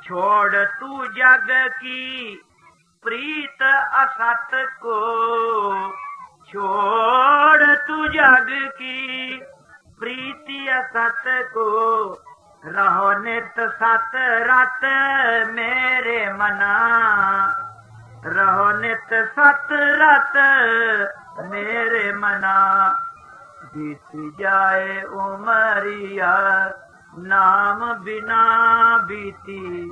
छोड़ तू जग की प्रीत असत को, छोड़ तू जग की प्रीति असत को, रहो नित सत रत मेरे मना, रहो नित सत रत मेरे मना। बीत जाए उमरिया नाम बिना बीती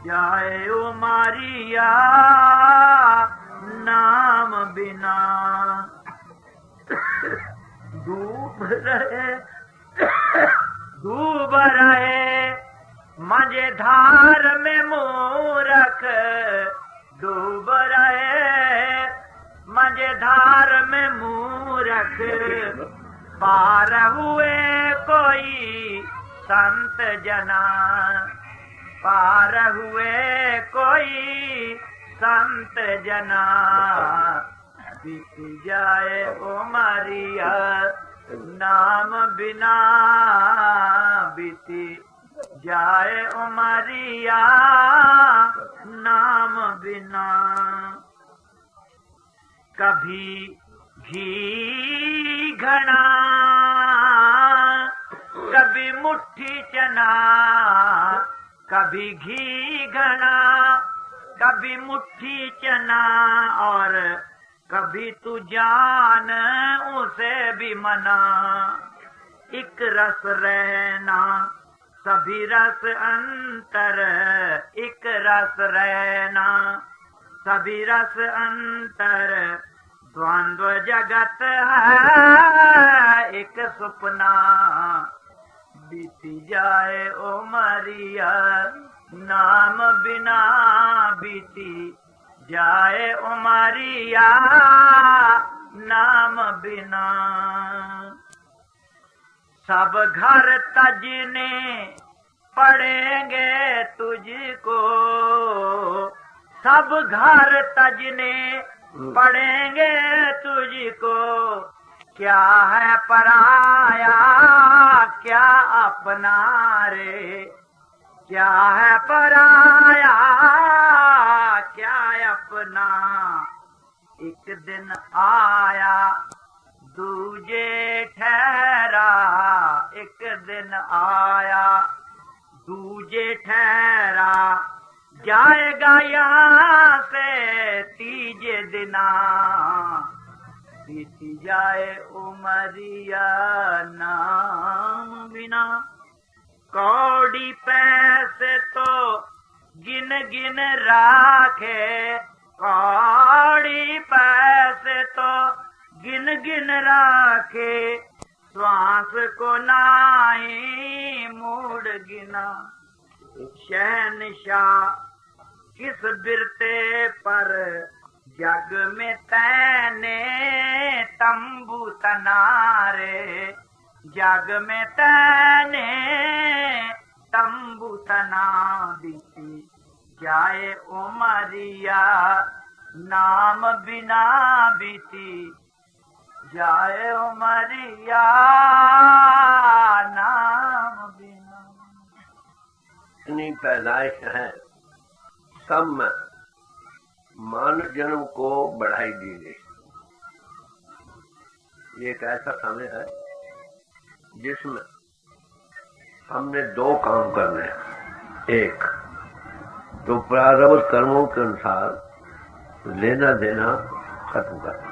जाए उमरिया नाम बिना। डूब रहे मझधार में मूरख, डूब रहे मझधार में मूरख, पार हुए कोई संत जना, पार हुए कोई संत जना। बीत जाए उमरिया नाम बिना बीती जाए उमरिया नाम बिना। कभी घी घना कभी मुट्ठी चना, कभी घी घना कभी मुट्ठी चना, और कभी तू जान उसे भी मना। एक रस रहना सभी रस अंतर, एक रस रहना सभी रस अंतर, द्वंद्व जगत है एक सपना। बीती जाए उमरिया नाम बिना बीती जाए उमरिया नाम बिना। सब घर तजने पड़ेंगे तुझको, सब घर तजने पड़ेंगे तुझको, क्या है पराया क्या अपना रे, क्या है पराया क्या अपना। एक दिन आया दूजे ठहरा, एक दिन आया दूजे ठहरा, जाएगा यहाँ से तीजे दिना। बीती जाए उमरिया नाम बिना। कौड़ी पैसे तो गिन गिन राखे, कौड़ी पैसे तो गिन गिन राखे, श्वास को नाई मूड गिना। शहनशाह किस बिरते पर जग में तैने तंबू तनारे, जग में तैने तंबू तना। बीती जाए उमरिया नाम बिना बीती जाए उमरिया नाम बिना। इतनी पैदाइश है सब में मानव जन्म को बढ़ाई दी गई। ये एक ऐसा समय है जिसमें हमने दो काम करने हैं। एक तो प्रारब्ध कर्मों के अनुसार लेना देना खत्म करना।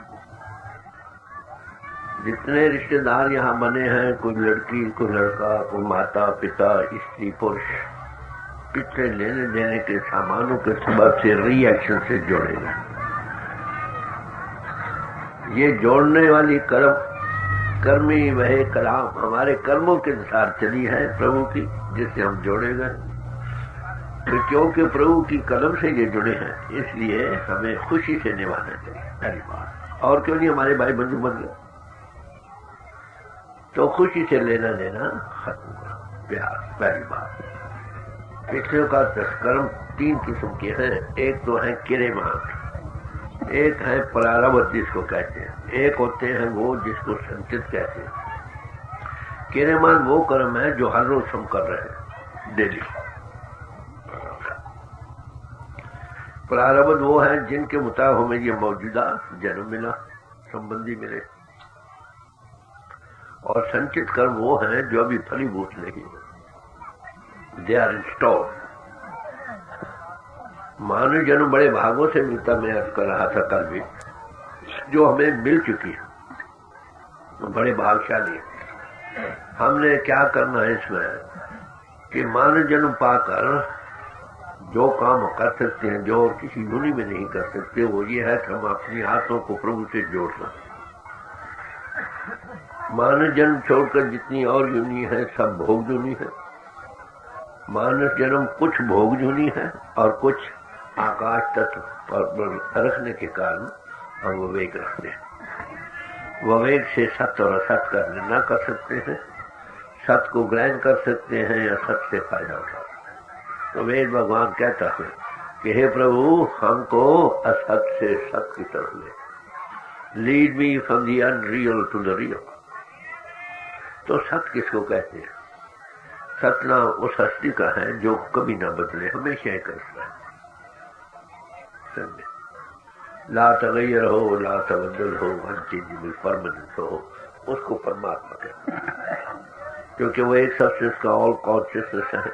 जितने रिश्तेदार यहाँ बने हैं, कोई लड़की कोई लड़का कोई माता पिता स्त्री पुरुष, पिछले लेने देने के सामानों के सबब से रिएक्शन से जोड़ेगा। ये जोड़ने वाली कर्मी वह कलाम हमारे कर्मों के अनुसार चली है प्रभु की, जिससे हम जोड़े गए। तो क्योंकि प्रभु की कलम से ये जुड़े हैं, इसलिए हमें खुशी से निभाना चाहिए। पहली बात, और क्यों नहीं हमारे भाई बंधु बन गए, तो खुशी से लेना देना खत्म करो, प्यार। पहली बात। पिछले का कर्म तीन किस्म के हैं। एक तो है किरेमान, एक है प्रारब्ध जिसको कहते हैं, एक होते हैं वो जिसको संचित कहते हैं। किरेमान वो कर्म है जो हर रोज हम कर रहे हैं, डेली। प्रारब्ध वो है जिनके मुताबिक हमें ये मौजूदा जन्म मिला, संबंधी मिले, और संचित कर्म वो हैं जो अभी फलीभूत नहीं है, दे आर इन स्टोर। मानव जन्म बड़े भागों से मिलता, मैं अर्ज कर रहा था कल भी, जो हमें मिल चुकी है, बड़े भागशाली। हमने क्या करना है इसमें कि मानव जन्म पाकर जो काम कर सकते हैं, जो और किसी यूनि में नहीं कर सकते, वो ये है कि हम अपनी हाथों को प्रभु से जोड़ लें। मानव जन्म छोड़कर जितनी और यूनि है सब भोग यूनि है। मानव जन्म कुछ भोग यूनि है और कुछ आकाश तत्व पर रखने के कारण हम विवेक रखते हैं। विवेक से सत्य और असत का निर्णय कर सकते हैं, सत्य को ग्रहण कर सकते हैं या सत्य से फायदा उठा सकते हैं। तो वेद भगवान कहता है कि हे प्रभु, हमको असत से सत्य की तरफ ले, lead me from the unreal to the real. तो सत्य किसको कहते हैं? सत्य नाम उस हस्ती का है जो कभी ना बदले, हमेशा एक है। ला तगैर हो, ला तबदल हो, अनचेंजेबल परमानेंट हो, उसको परमात्मा कहते हैं, क्योंकि वो एक सब्सटेंस का ऑल कॉन्शियसनेस है,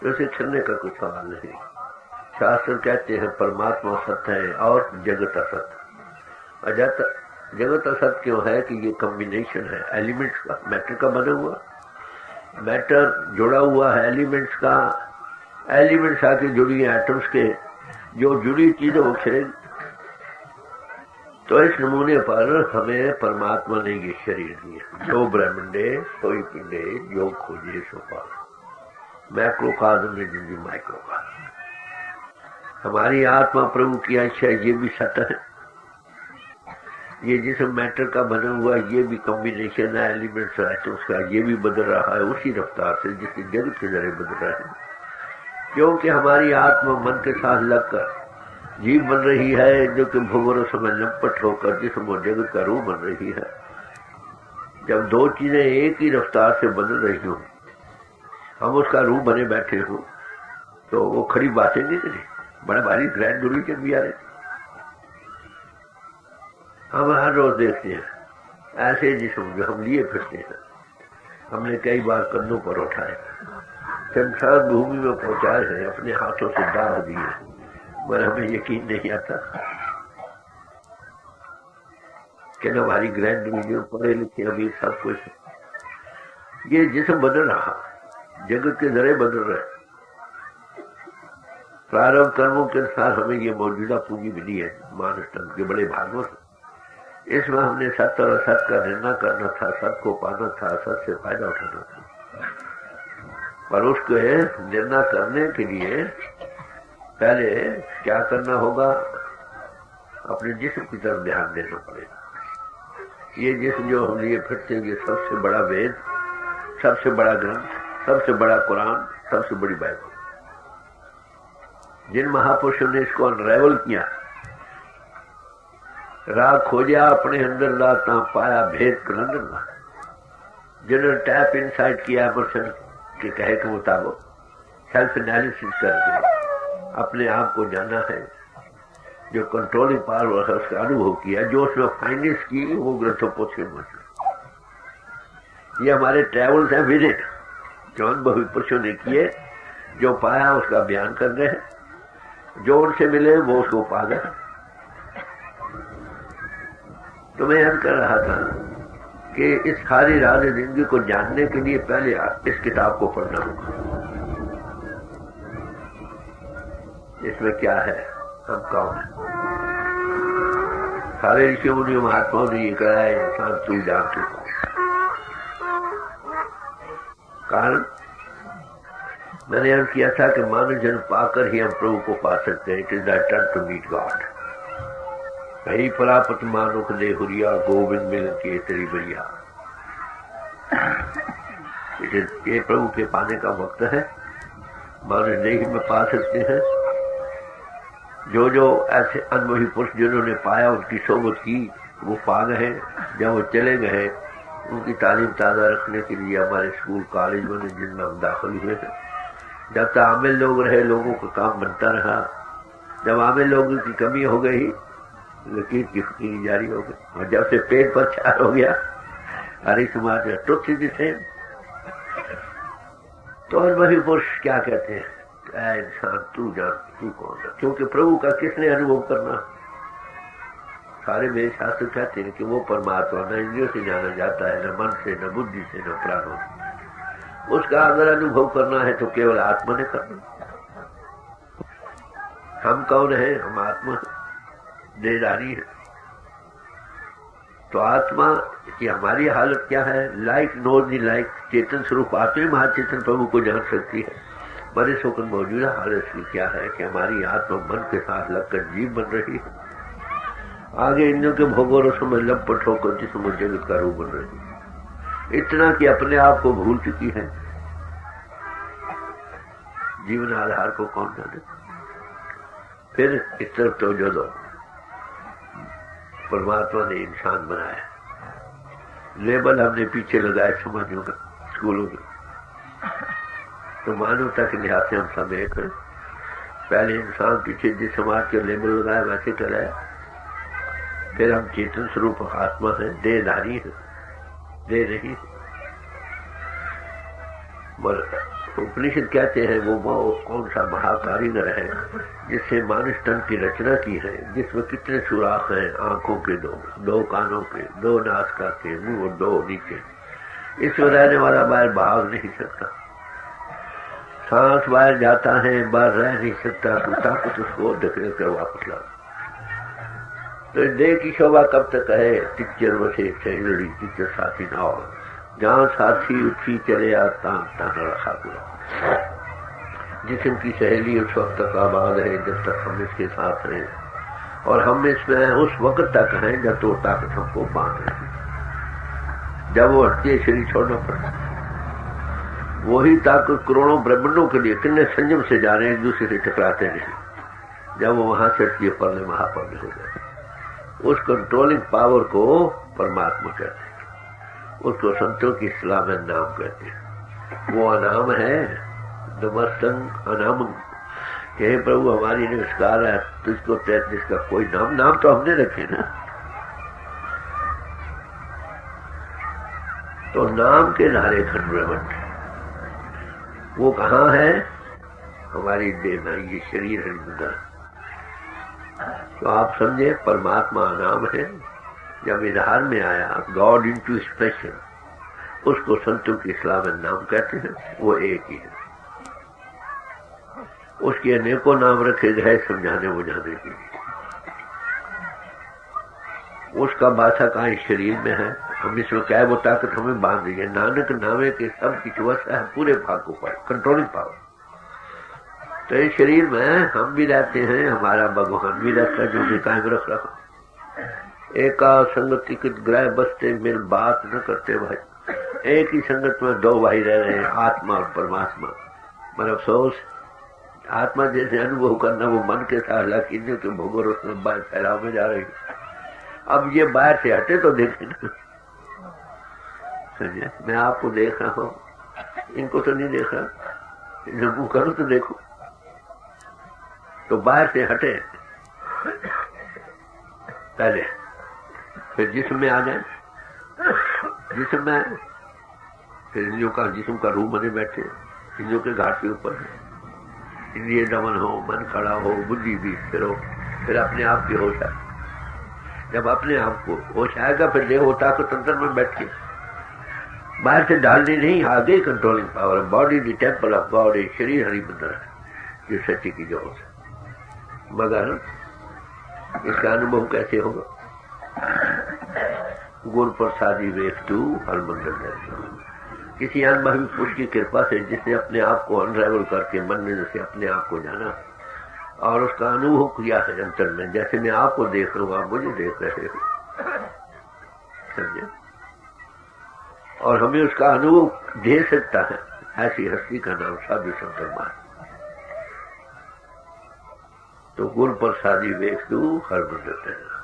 तो उसे छिड़ने का कुछ सवाल नहीं। शास्त्र कहते हैं परमात्मा सत्य है और जगत असत्य। जगत असत्य क्यों है कि ये कॉम्बिनेशन है एलिमेंट्स का, मैटर का बना हुआ, मैटर जुड़ा हुआ है एलिमेंट्स का, एलिमेंट्स आके जुड़ी है एटम्स के, जो जुड़ी चीजें वो छिड़ेगी। तो इस नमूने पर हमें परमात्मा ने ये शरीर दिया, जो ब्रह्मंडे सोई पिंडे जो खोजे सो पाओ, मैक्रो काजम ने जिंदगी माइक्रो काजम। हमारी आत्मा प्रभु की इच्छा, ये भी सत्य है। ये जिसम मैटर का बना हुआ, ये भी कॉम्बिनेशन है एलिमेंट्स एटम्स का, ये भी बदल रहा है उसी रफ्तार से जिसके जगत के जरिए बदल रहा है, क्योंकि हमारी आत्मा मन के साथ लगकर जीव बन रही है, जो कि भूगोल समय लंपट होकर जिसम और जगत का रूप बन रही है। जब दो चीजें एक ही रफ्तार से बदल रही हों, हम उसका रूप बने बैठे हों, तो वो खड़ी बातें नहीं करें। बड़ा भारी ग्रैंड डिवीजन भी आ रहे, हम हर रोज देखते हैं ऐसे जिसम जो हम लिए फिरते हैं, हमने कई बार कंधों पर उठाए, शमशान भूमि में पहुंचाए हैं, अपने हाथों से दाग दिए, पर हमें यकीन नहीं आता कि न हमारी ग्रैंड डिवीजन, पढ़े लिखे अमीर सब कुछ, ये जिसम बदल रहा, जगत के जरिए बदल रहे। प्रारंभ कर्मों के अनुसार हमें ये मौजूदा पूंजी मिली है मानव तन के बड़े भागों से। इसमें हमने सत्य और असत्य का निर्णय करना था, सत्य को पाना था, सत्य से फायदा उठाना था। पर उसके निर्णय करने के लिए पहले क्या करना होगा? अपने जिस्म की तरफ ध्यान देना पड़ेगा। ये जिस्म जो हम लिए फिरते हैं, ये सबसे बड़ा वेद, सबसे बड़ा ग्रंथ, सबसे बड़ा कुरान, सबसे बड़ी बाइबल। जिन महापुरुषों ने इसको अनरेवल किया, राह खोजा अपने अंदर लाता पाया भेद कलंदर, जिन्होंने टैप इनसाइड किया एमर्सन के कहे के मुताबिक, सेल्फ एनालिसिस करके अपने आप को जाना है, जो कंट्रोलिंग पावर है उसका अनुभव किया, जो उसमें फाइनेंस की वो ग्रंथों पोथी मौजूद। ये हमारे ट्रेवल्स हैं विजिट, जो अनुभवी पुरुषों ने किए, जो पाया उसका बयान कर रहे हैं, जो उनसे मिले वो उसको पा गए। तो मैं याद कर रहा था कि इस सारी राज जिंदगी को जानने के लिए पहले इस किताब को पढ़ना होगा। इसमें क्या है, हम कौन है? सारे ऋषि मुनि महात्माओं ने ये कहा है, इंसान तू जान चुका। कारण मैंने अर्ज किया था कि मानव जन्म पाकर ही हम प्रभु को पा सकते हैं। It is the turn to meet God. कहीं परापत मानुख दे हुरिया, गोविंद मिल के तेरी बरिया। ये प्रभु के पाने का वक्त है। मानव नहीं में पा सकते हैं। जो जो ऐसे अनुभवी पुरुष जिन्होंने पाया, उनकी सोबत की, वो पा गए। जब वो चले गए, उनकी तालीम ताज़ा रखने के लिए हमारे स्कूल कॉलेज में जिनमें हम दाखिल हुए हैं, जब तक आमिल लोग रहे, लोगों का काम बनता रहा। जब हमें लोगों की कमी हो गई, लकीर की फकीरी जारी हो गई। और जब से पेट पर चार हो गया, हरी समाज में ट्रुथ इज द सेम। तो और वही पुरुष क्या कहते हैं, ऐ इंसान तू जान तू कौन है, क्योंकि प्रभु का किसने अनुभव करना। सारे मेरे शास्त्र कहते हैं कि वो परमात्मा न इंद्रियों से जाना जाता है, न मन से, न बुद्धि से, न प्राणों से। उसका अगर अनुभव करना है तो केवल आत्मा ने करना। हम कौन है? हम आत्मा देहधारी है। तो आत्मा की हमारी हालत क्या है? लाइक नोज दी लाइक, चेतन स्वरूप आत्मा ही महाचेतन प्रभु को जान सकती है। मरे सोकर मौजूदा हालत की क्या है कि हमारी आत्मा मन के साथ लगकर जीव बन रही है, आगे इंद्रियों के भोगों रसों में लपट होकर जिसमें जगत का रूप बन रही है। इतना कि अपने आप को भूल चुकी है। जीवन आधार को कौन जाने। फिर इस तरफ तो जो दो परमात्मा ने इंसान बनाया, लेबल हमने पीछे लगाए समाजों का, स्कूलों में। तो मानवता के लिहाज से हम सब एक हैं। पहले इंसान पीछे जिस समाज के लेबल लगाया वैसे कराया। फिर हम चेतन स्वरूप आत्मा है, देहधारी है, दे रही है। उपनिषद कहते हैं वो कौन सा महाकारीगर है जिससे मानुष तन की रचना की है, जिसमें कितने सुराख हैं, आंखों के दो कानों के, दो नासिका के, मुंह दो नीचे। इसमें रहने वाला बाहर भाग नहीं सकता। सांस बाहर जाता है, बाहर रह नहीं सकता, तो ताकत उसको ढकेल कर वापस ला। तो देह की शोभा कब तक है? टिच्चर वसे सहेलड़ी टिच्चर साथी ना हो, जहां साथी उठी चले आता रखा पूरा। जिस्म की सहेली उस वक्त तक आबाद है जब तक हम इसके साथ हैं, और हम इसमें उस वक्त तक हैं जब तो ताकत हमको बांध रही। जब वो हटती है शरीर छोड़ना पड़ता। वही ताकत करोड़ों ब्रह्मांडों के लिए कितने संयम से जा रहे हैं, एक दूसरे से टकराते नहीं। जब वो वहां से हटती है परले महापर्ले हो जाए। उस कंट्रोलिंग पावर को परमात्मा कहते हैं। उसको संतों की इस्लाह में नाम कहते हैं। वो अनाम है, नमस्तंग अनाम। हे प्रभु हमारी नमस्कार है तुझको तहत जिसका कोई नाम तो हमने रखे ना। तो नाम के नारे खंड ब्रह्मंड वो कहाँ है? हमारी देह में, ये शरीर है। तो आप समझे परमात्मा नाम है। जब इजहार में आया गॉड इनटू एक्सप्रेशन, उसको संतों की इस्लाह में नाम कहते हैं। वो एक ही है। उसके अनेकों नाम रखे गए समझाने बुझाने के लिए। उसका बासा कहाँ इस शरीर में है। हम इसमें क्या वो ताकत हमें बांध रही है। नानक नामे के सब की व्यवस्था है पूरे भाग को पर कंट्रोलिंग पावर। तो इस शरीर में हम भी रहते हैं, हमारा भगवान भी रहता है जो भी कायम रख रहा। एका संगति के ग्रह बसते मिल बात न करते भाई। एक ही संगत में दो भाई रह रहे हैं, आत्मा और परमात्मा। पर अफसोस आत्मा जैसे अनुभव करना वो मन के साथ लकीरों के भोगों उसमें बाहर फैलाव में जा रही। अब ये बाहर से हटे तो देखे ना। समझे? मैं आपको देख रहा हूँ, इनको तो नहीं देख रहा। मुंह करूं तो देखो। तो बाहर से हटे पहले, फिर जिस्म में आ जाए। जिस्म में फिर इंद्रियों का जिस्म का रूप बने बैठे, इंद्रियों के घाट के ऊपर इंद्रिय दमन हो, मन खड़ा हो, बुद्धि भी स्थिर हो। फिर अपने आप की होश आए। जब अपने आप को होश आएगा फिर देह होता को तंत्र में बैठ के बाहर से डालने नहीं, आगे controlling power. Body the temple of God है, शरीर हरि मंदिर है जो सच्ची की जो है। मगर इसका अनुभव कैसे होगा? गुरु प्रसादी वेख तू हर मंदिर दर्शन। किसी अनुभवी पुरुष की कृपा से जिसने अपने आप को अनरेवल करके मन में जैसे अपने आप को जाना और उसका अनुभव किया है अंतर में, जैसे मैं आपको देख रहा हूं आप मुझे देख रहे हो। समझे? और हमें उसका अनुभव दे सकता है ऐसी हस्ती का नाम साधु संत मान। तो गुरु प्रसादी वेख तू हर मंदिर दर्शन।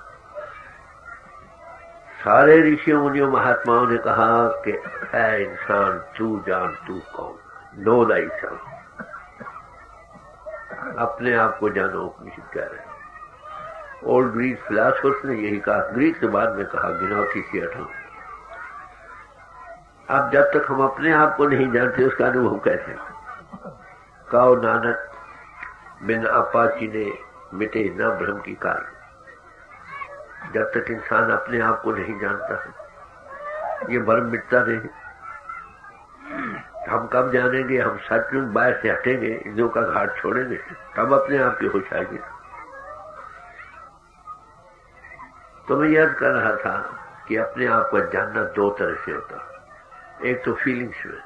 सारे ऋषियों मुनियों महात्माओं ने कहा कि ऐ इंसान तू जान तू कौन, नो दाई सेल्फ। अपने आप को जानो, उपनिषद कह रहे हैं। ओल्ड ग्रीक फिलासफर्स ने यही कहा, ग्रीक से बाद में कहा गिनौती से अठम। अब जब तक हम अपने आप को नहीं जानते उसका अनुभव कैसे? कहो नानक बिन आपा चिने मिटे न भ्रम की काल। जब तक इंसान अपने आप को नहीं जानता है ये भ्रम मिटता नहीं। हम कब जानेंगे? हम सचमुच बाहर से हटेंगे, इंद्रियों का घाट छोड़ेंगे, तब अपने आप की होश आएगी। तो मैं याद कर रहा था कि अपने आप को जानना दो तरह से होता है। एक तो फीलिंग्स में,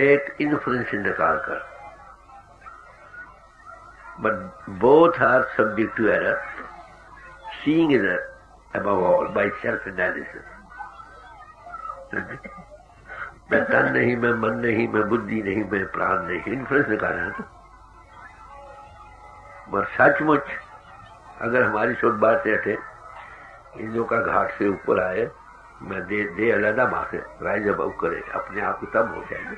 एक इन्फ्लुएंस निकाल कर। But both are subject to error. Seeing is above all by self analysis. मैं तन नहीं, मैं मन नहीं, मैं बुद्धि नहीं, मैं प्राण नहीं, इन्फ्लुएंस निकालना था। मगर सचमुच अगर हमारी सोच बात से हटे, इंद्रियों का घाट से ऊपर आए, मैं दे अलग बात है, राइज अबव करे अपने आप को, तब हो जाएगा।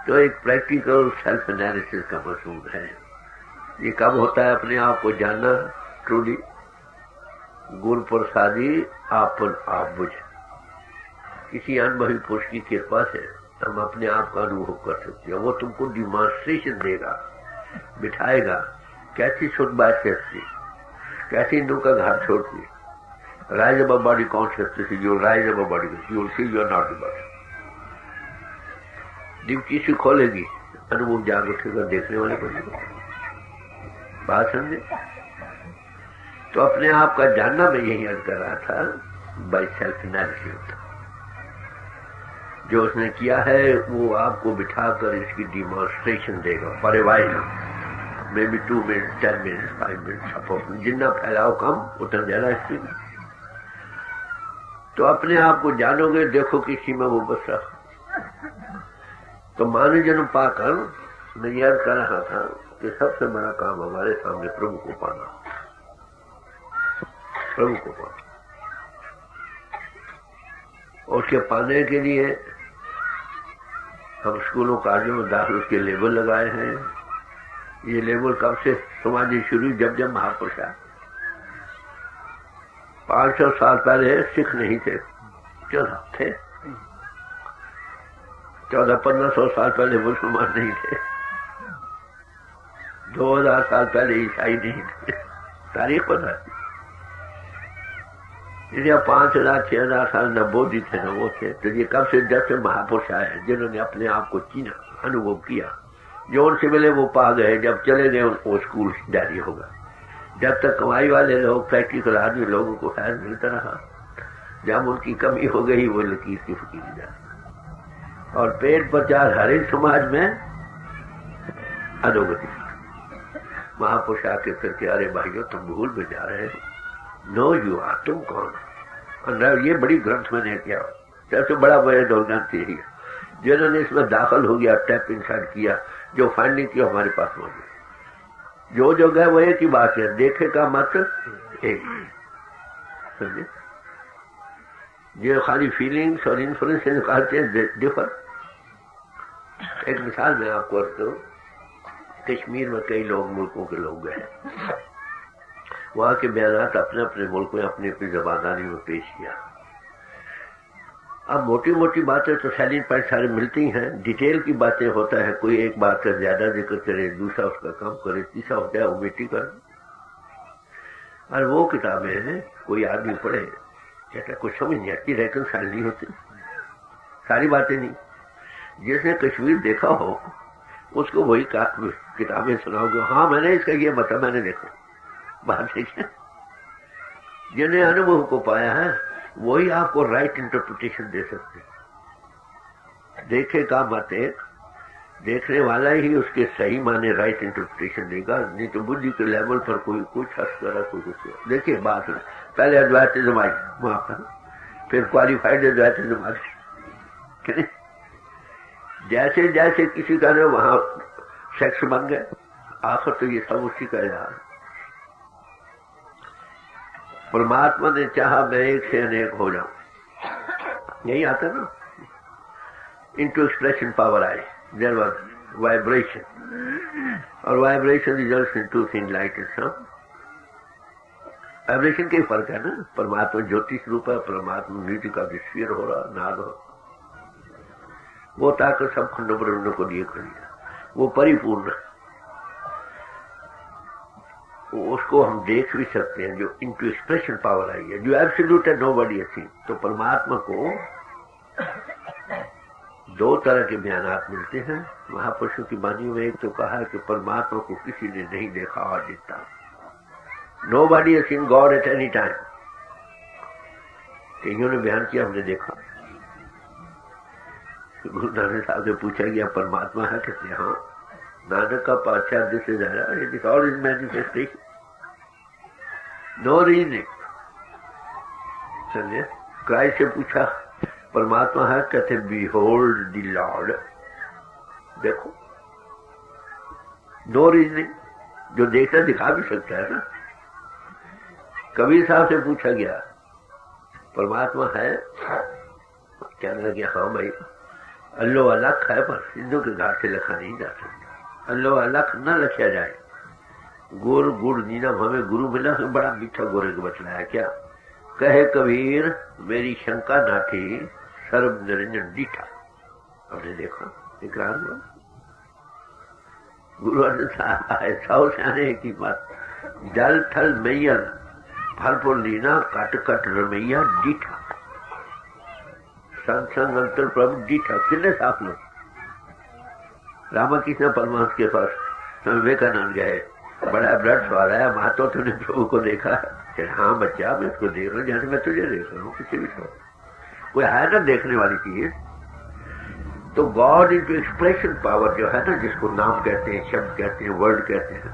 तो एक प्रैक्टिकल सेल्फ एनालिसिस का मसूद है। ये कब होता है अपने आप को जानना? ट्रूली गुरु प्रसादी आपन आप बुझ। किसी अनुभवी पुरुष की कृपा से हम अपने आप का अनुभव कर सकते हैं। वो तुमको डिमॉन्स्ट्रेशन देगा, बिठाएगा कैसी शुद्ध बात कहती, कैसी इंद्रियों का घाट छोड़ती। Rise above body consciousness, you rise above body, you will see you are not the body. Duty से खोलेगी, अनुभव जाग उठेगा, देखने वाले बनेगा। बात समझे? तो अपने आप का जानना मैं यही अर्ज कर रहा था, बाय सेल्फ एनालिसिस। जो उसने किया है वो आपको बिठाकर इसकी डिमॉन्स्ट्रेशन देगा for a while, may be 2 minute, 10 minute, 5 minute. जितना फैलाओ कम उतना ज्यादा स्पीड। तो अपने आप को जानोगे, देखो किसी में वो बस रहा। तो मानव जन्म पाकर मैं याद कर रहा था कि सबसे बड़ा काम हमारे सामने प्रभु को पाना, प्रभु को पाना। और उसके पाने के लिए हम स्कूलों कॉलेजों में दाखिल उसके लेबल लगाए हैं। ये लेबल कब से समाधि शुरू? जब महापुरुष आए। 500 साल पहले सिख नहीं थे, थे 1400-1500 साल पहले मुसलमान नहीं थे, 2000 साल पहले ईसाई नहीं थे। तारीख पता है? 5000-6000 साल न बोधी थे न वो थे। तो ये कब से? जब से महापुरुष आए जिन्होंने अपने आप को चीना, अनुभव किया। जो उनसे मिले वो पा गए, जब चले गए उनको स्कूल जारी होगा। जब तक कमाई वाले लोग, प्रैक्टिकल आदमी लोगों को फैज मिलता रहा, जब उनकी कमी हो गई वो लकीर की फकीर जा। और पेट प्रचार हर एक समाज में अधोगति। महापुरुष आके फिर के, अरे भाइयों तुम भूल में जा रहे हो, नो यू आर, तुम कौन? ये बड़ी ग्रंथ मैंने किया, सबसे बड़ा वेद और ग्रंथ यही है। जिन्होंने इसमें दाखिल हो गया, टैप इनसाइड किया, जो फाइंडिंग किया हमारे पास मौजूद। जो जो गए वो एक ही बात है, देखे का मत एक। समझे? जो खाली फीलिंग्स और इन्फ्लुएंस से निकालते हैं डिफर। एक मिसाल मैं आपको तो, कश्मीर में कई लोग, मुल्कों के लोग गए, वहां के बयानात अपने अपने मुल्क में अपनी अपनी जबानदारी में पेश किया। अब मोटी मोटी बातें तो सैलिंग पॉइंट सारे मिलती हैं, डिटेल की बातें होता है, कोई एक बात का ज्यादा जिक्र करे, दूसरा उसका कम करे, तीसरा होता है ओमिटी कर। और वो किताबें हैं, कोई आदमी पढ़े कहता कुछ समझ नहीं आती, रेकनसाइल नहीं होती, सारी बातें नहीं। जिसने कश्मीर देखा हो उसको वही किताबें सुनाओगे, हाँ मैंने इसका ये बता, मैंने देखा। बात है, जिन्हें अनुभव को पाया है वही आपको राइट इंटरप्रिटेशन दे सकते। देखे का मत एक, देखने वाला ही उसके सही माने राइट इंटरप्रिटेशन देगा, नहीं तो बुद्धि के लेवल पर कोई कुछ हर्ष करा, कोई कुछ। देखिए बात है, पहले अद्वैतिज्म आई वहां पर, फिर क्वालिफाइड अद्वैतिज्म आ गई। जैसे जैसे किसी का ना वहां सेक्स बन गए, आखिर तो ये सब उसी का इलाज। परमात्मा ने चाहा मैं एक से अनेक हो जाऊं, यही आता ना, इनटू एक्सप्रेशन पावर आई। देयर वाज वाइब्रेशन, और vibration results into thing light and sound. Vibration के फर्क है ना, परमात्मा ज्योतिष रूप है, परमात्मा नीति का स्फीयर हो रहा, नाद हो, वो ताकत सब खंड ब्रह्मांड को लिए खड़ी है, वो परिपूर्ण है, उसको हम देख भी सकते हैं, जो इनटू एक्सप्रेशन पावर आई है, जो एब्सोल्यूट है, नोबडी हैज सीन। तो परमात्मा को दो तरह के बयानात मिलते हैं महापुरुषों की वाणी में। एक तो कहा है कि परमात्मा को किसी ने नहीं देखा और जीता, nobody has seen God at any time. कईयों ने बयान किया हमने देखा। गुरु नानक साहब से पूछा गया परमात्मा है किसने? हाँ, नानक का पाचा this is it is all is manifestation, no reasoning. समझे? क्राइस्ट से पूछा परमात्मा है, कहते बिहोल्ड द लॉर्ड, देखो, नो रीजनिंग। जो देखता दिखा भी सकता है ना। कबीर साहब से पूछा गया परमात्मा है, कहने लगे हाँ भाई, अल्लो अलग है पर सिंधु के घाट से लिखा नहीं जा सकता, अल्लो अलग न लिखा जाए। गुर गुड़ नीनम हमें गुरु मिला, बड़ा मीठा गोरे को बतलाया क्या? कहे कबीर मेरी शंका ना थी, सर्व निरंजन डीठा। हमने देखा इकरार हुआ। गुरु अर्जन साहब आए, सौ सियाने की बात, जल थल मैयल फलपुर लीना कट कट रमैया डीठा, संग संग अंतर प्रभु डीठा। कितने साफ लोग। रामकृष्ण परमहंस के पास विवेकानंद गए, बड़ा ब्लड सवाल आया, महातो तुमने प्रभु को देखा? हाँ बच्चा, मैं उसको देख रहा हूँ जैसे मैं तुझे देख रहा हूँ, किसी भी सवाल कोई है ना देखने वाली चीज। तो गॉड इनटू एक्सप्रेशन पावर जो है ना, जिसको नाम कहते हैं, शब्द कहते हैं, वर्ड कहते हैं,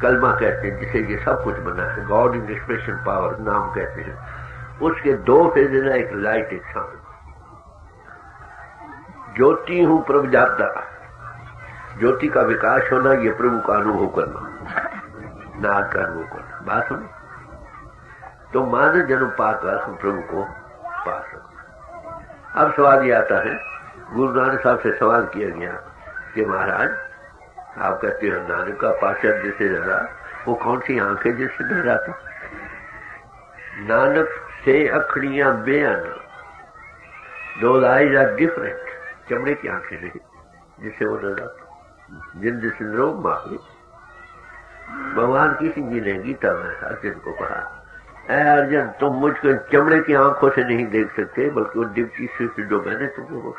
कलमा कहते हैं, जिसे ये सब कुछ बना है, गॉड इन एक्सप्रेशन पावर नाम कहते हैं। उसके दो फेजेज है, एक लाइट एक साउंड। ज्योति हूं प्रभु जाता, ज्योति का विकास होना, ये प्रभु का अनुभव करना, नाद का अनुभव करना। बात सुनो, तो मानव जन्म पाकर हम प्रभु को पा सकते। अब सवाल ये आता है, गुरु नानक साहब से सवाल किया गया कि महाराज आप कहते हो नानक का पार्षद जिसे डरा, वो कौन सी आंख है जिससे डरा था? नानक से अखड़ियां बेअन, दो आईज आर डिफरेंट। चमड़े की आंखें नहीं जिससे वो डरा था। जिंद सिंद्रोम माफी भगवान किसी जी ने गीता में अर्जुन को कहा, ऐ अर्जुन तुम मुझको चमड़े की आंखों से नहीं देख सकते, बल्कि वो दिव्य चक्षु से जो मैंने तुमको,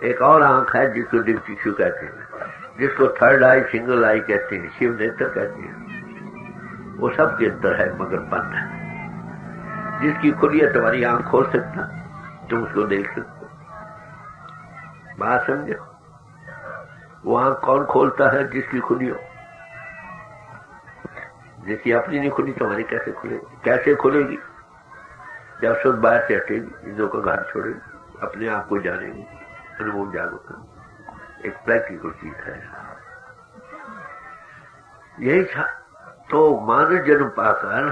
एक और आंख है जिसको दिव्य चक्षु कहते हैं, जिसको थर्ड आई सिंगल आई कहते हैं, शिव नेत्र कहते हैं। वो सबके अंदर है मगर बंद है। जिसकी खुली है तुम्हारी आंख खोल सकता, तुम उसको देख सकते। बात समझो, वो आंख कौन खोलता है? जिसकी खुली हो। जिसकी अपनी नहीं खुली तुम्हारी कैसे खुलेगी? कैसे खुलेगी? जब शुद्ध बाहर से हटेगी, इंद्रों का घर छोड़ेगी, अपने आप को जानेगी, अनुभव जागरूक। एक प्रैक्टिकल चीज है यही था। तो मानव जन्म पाकर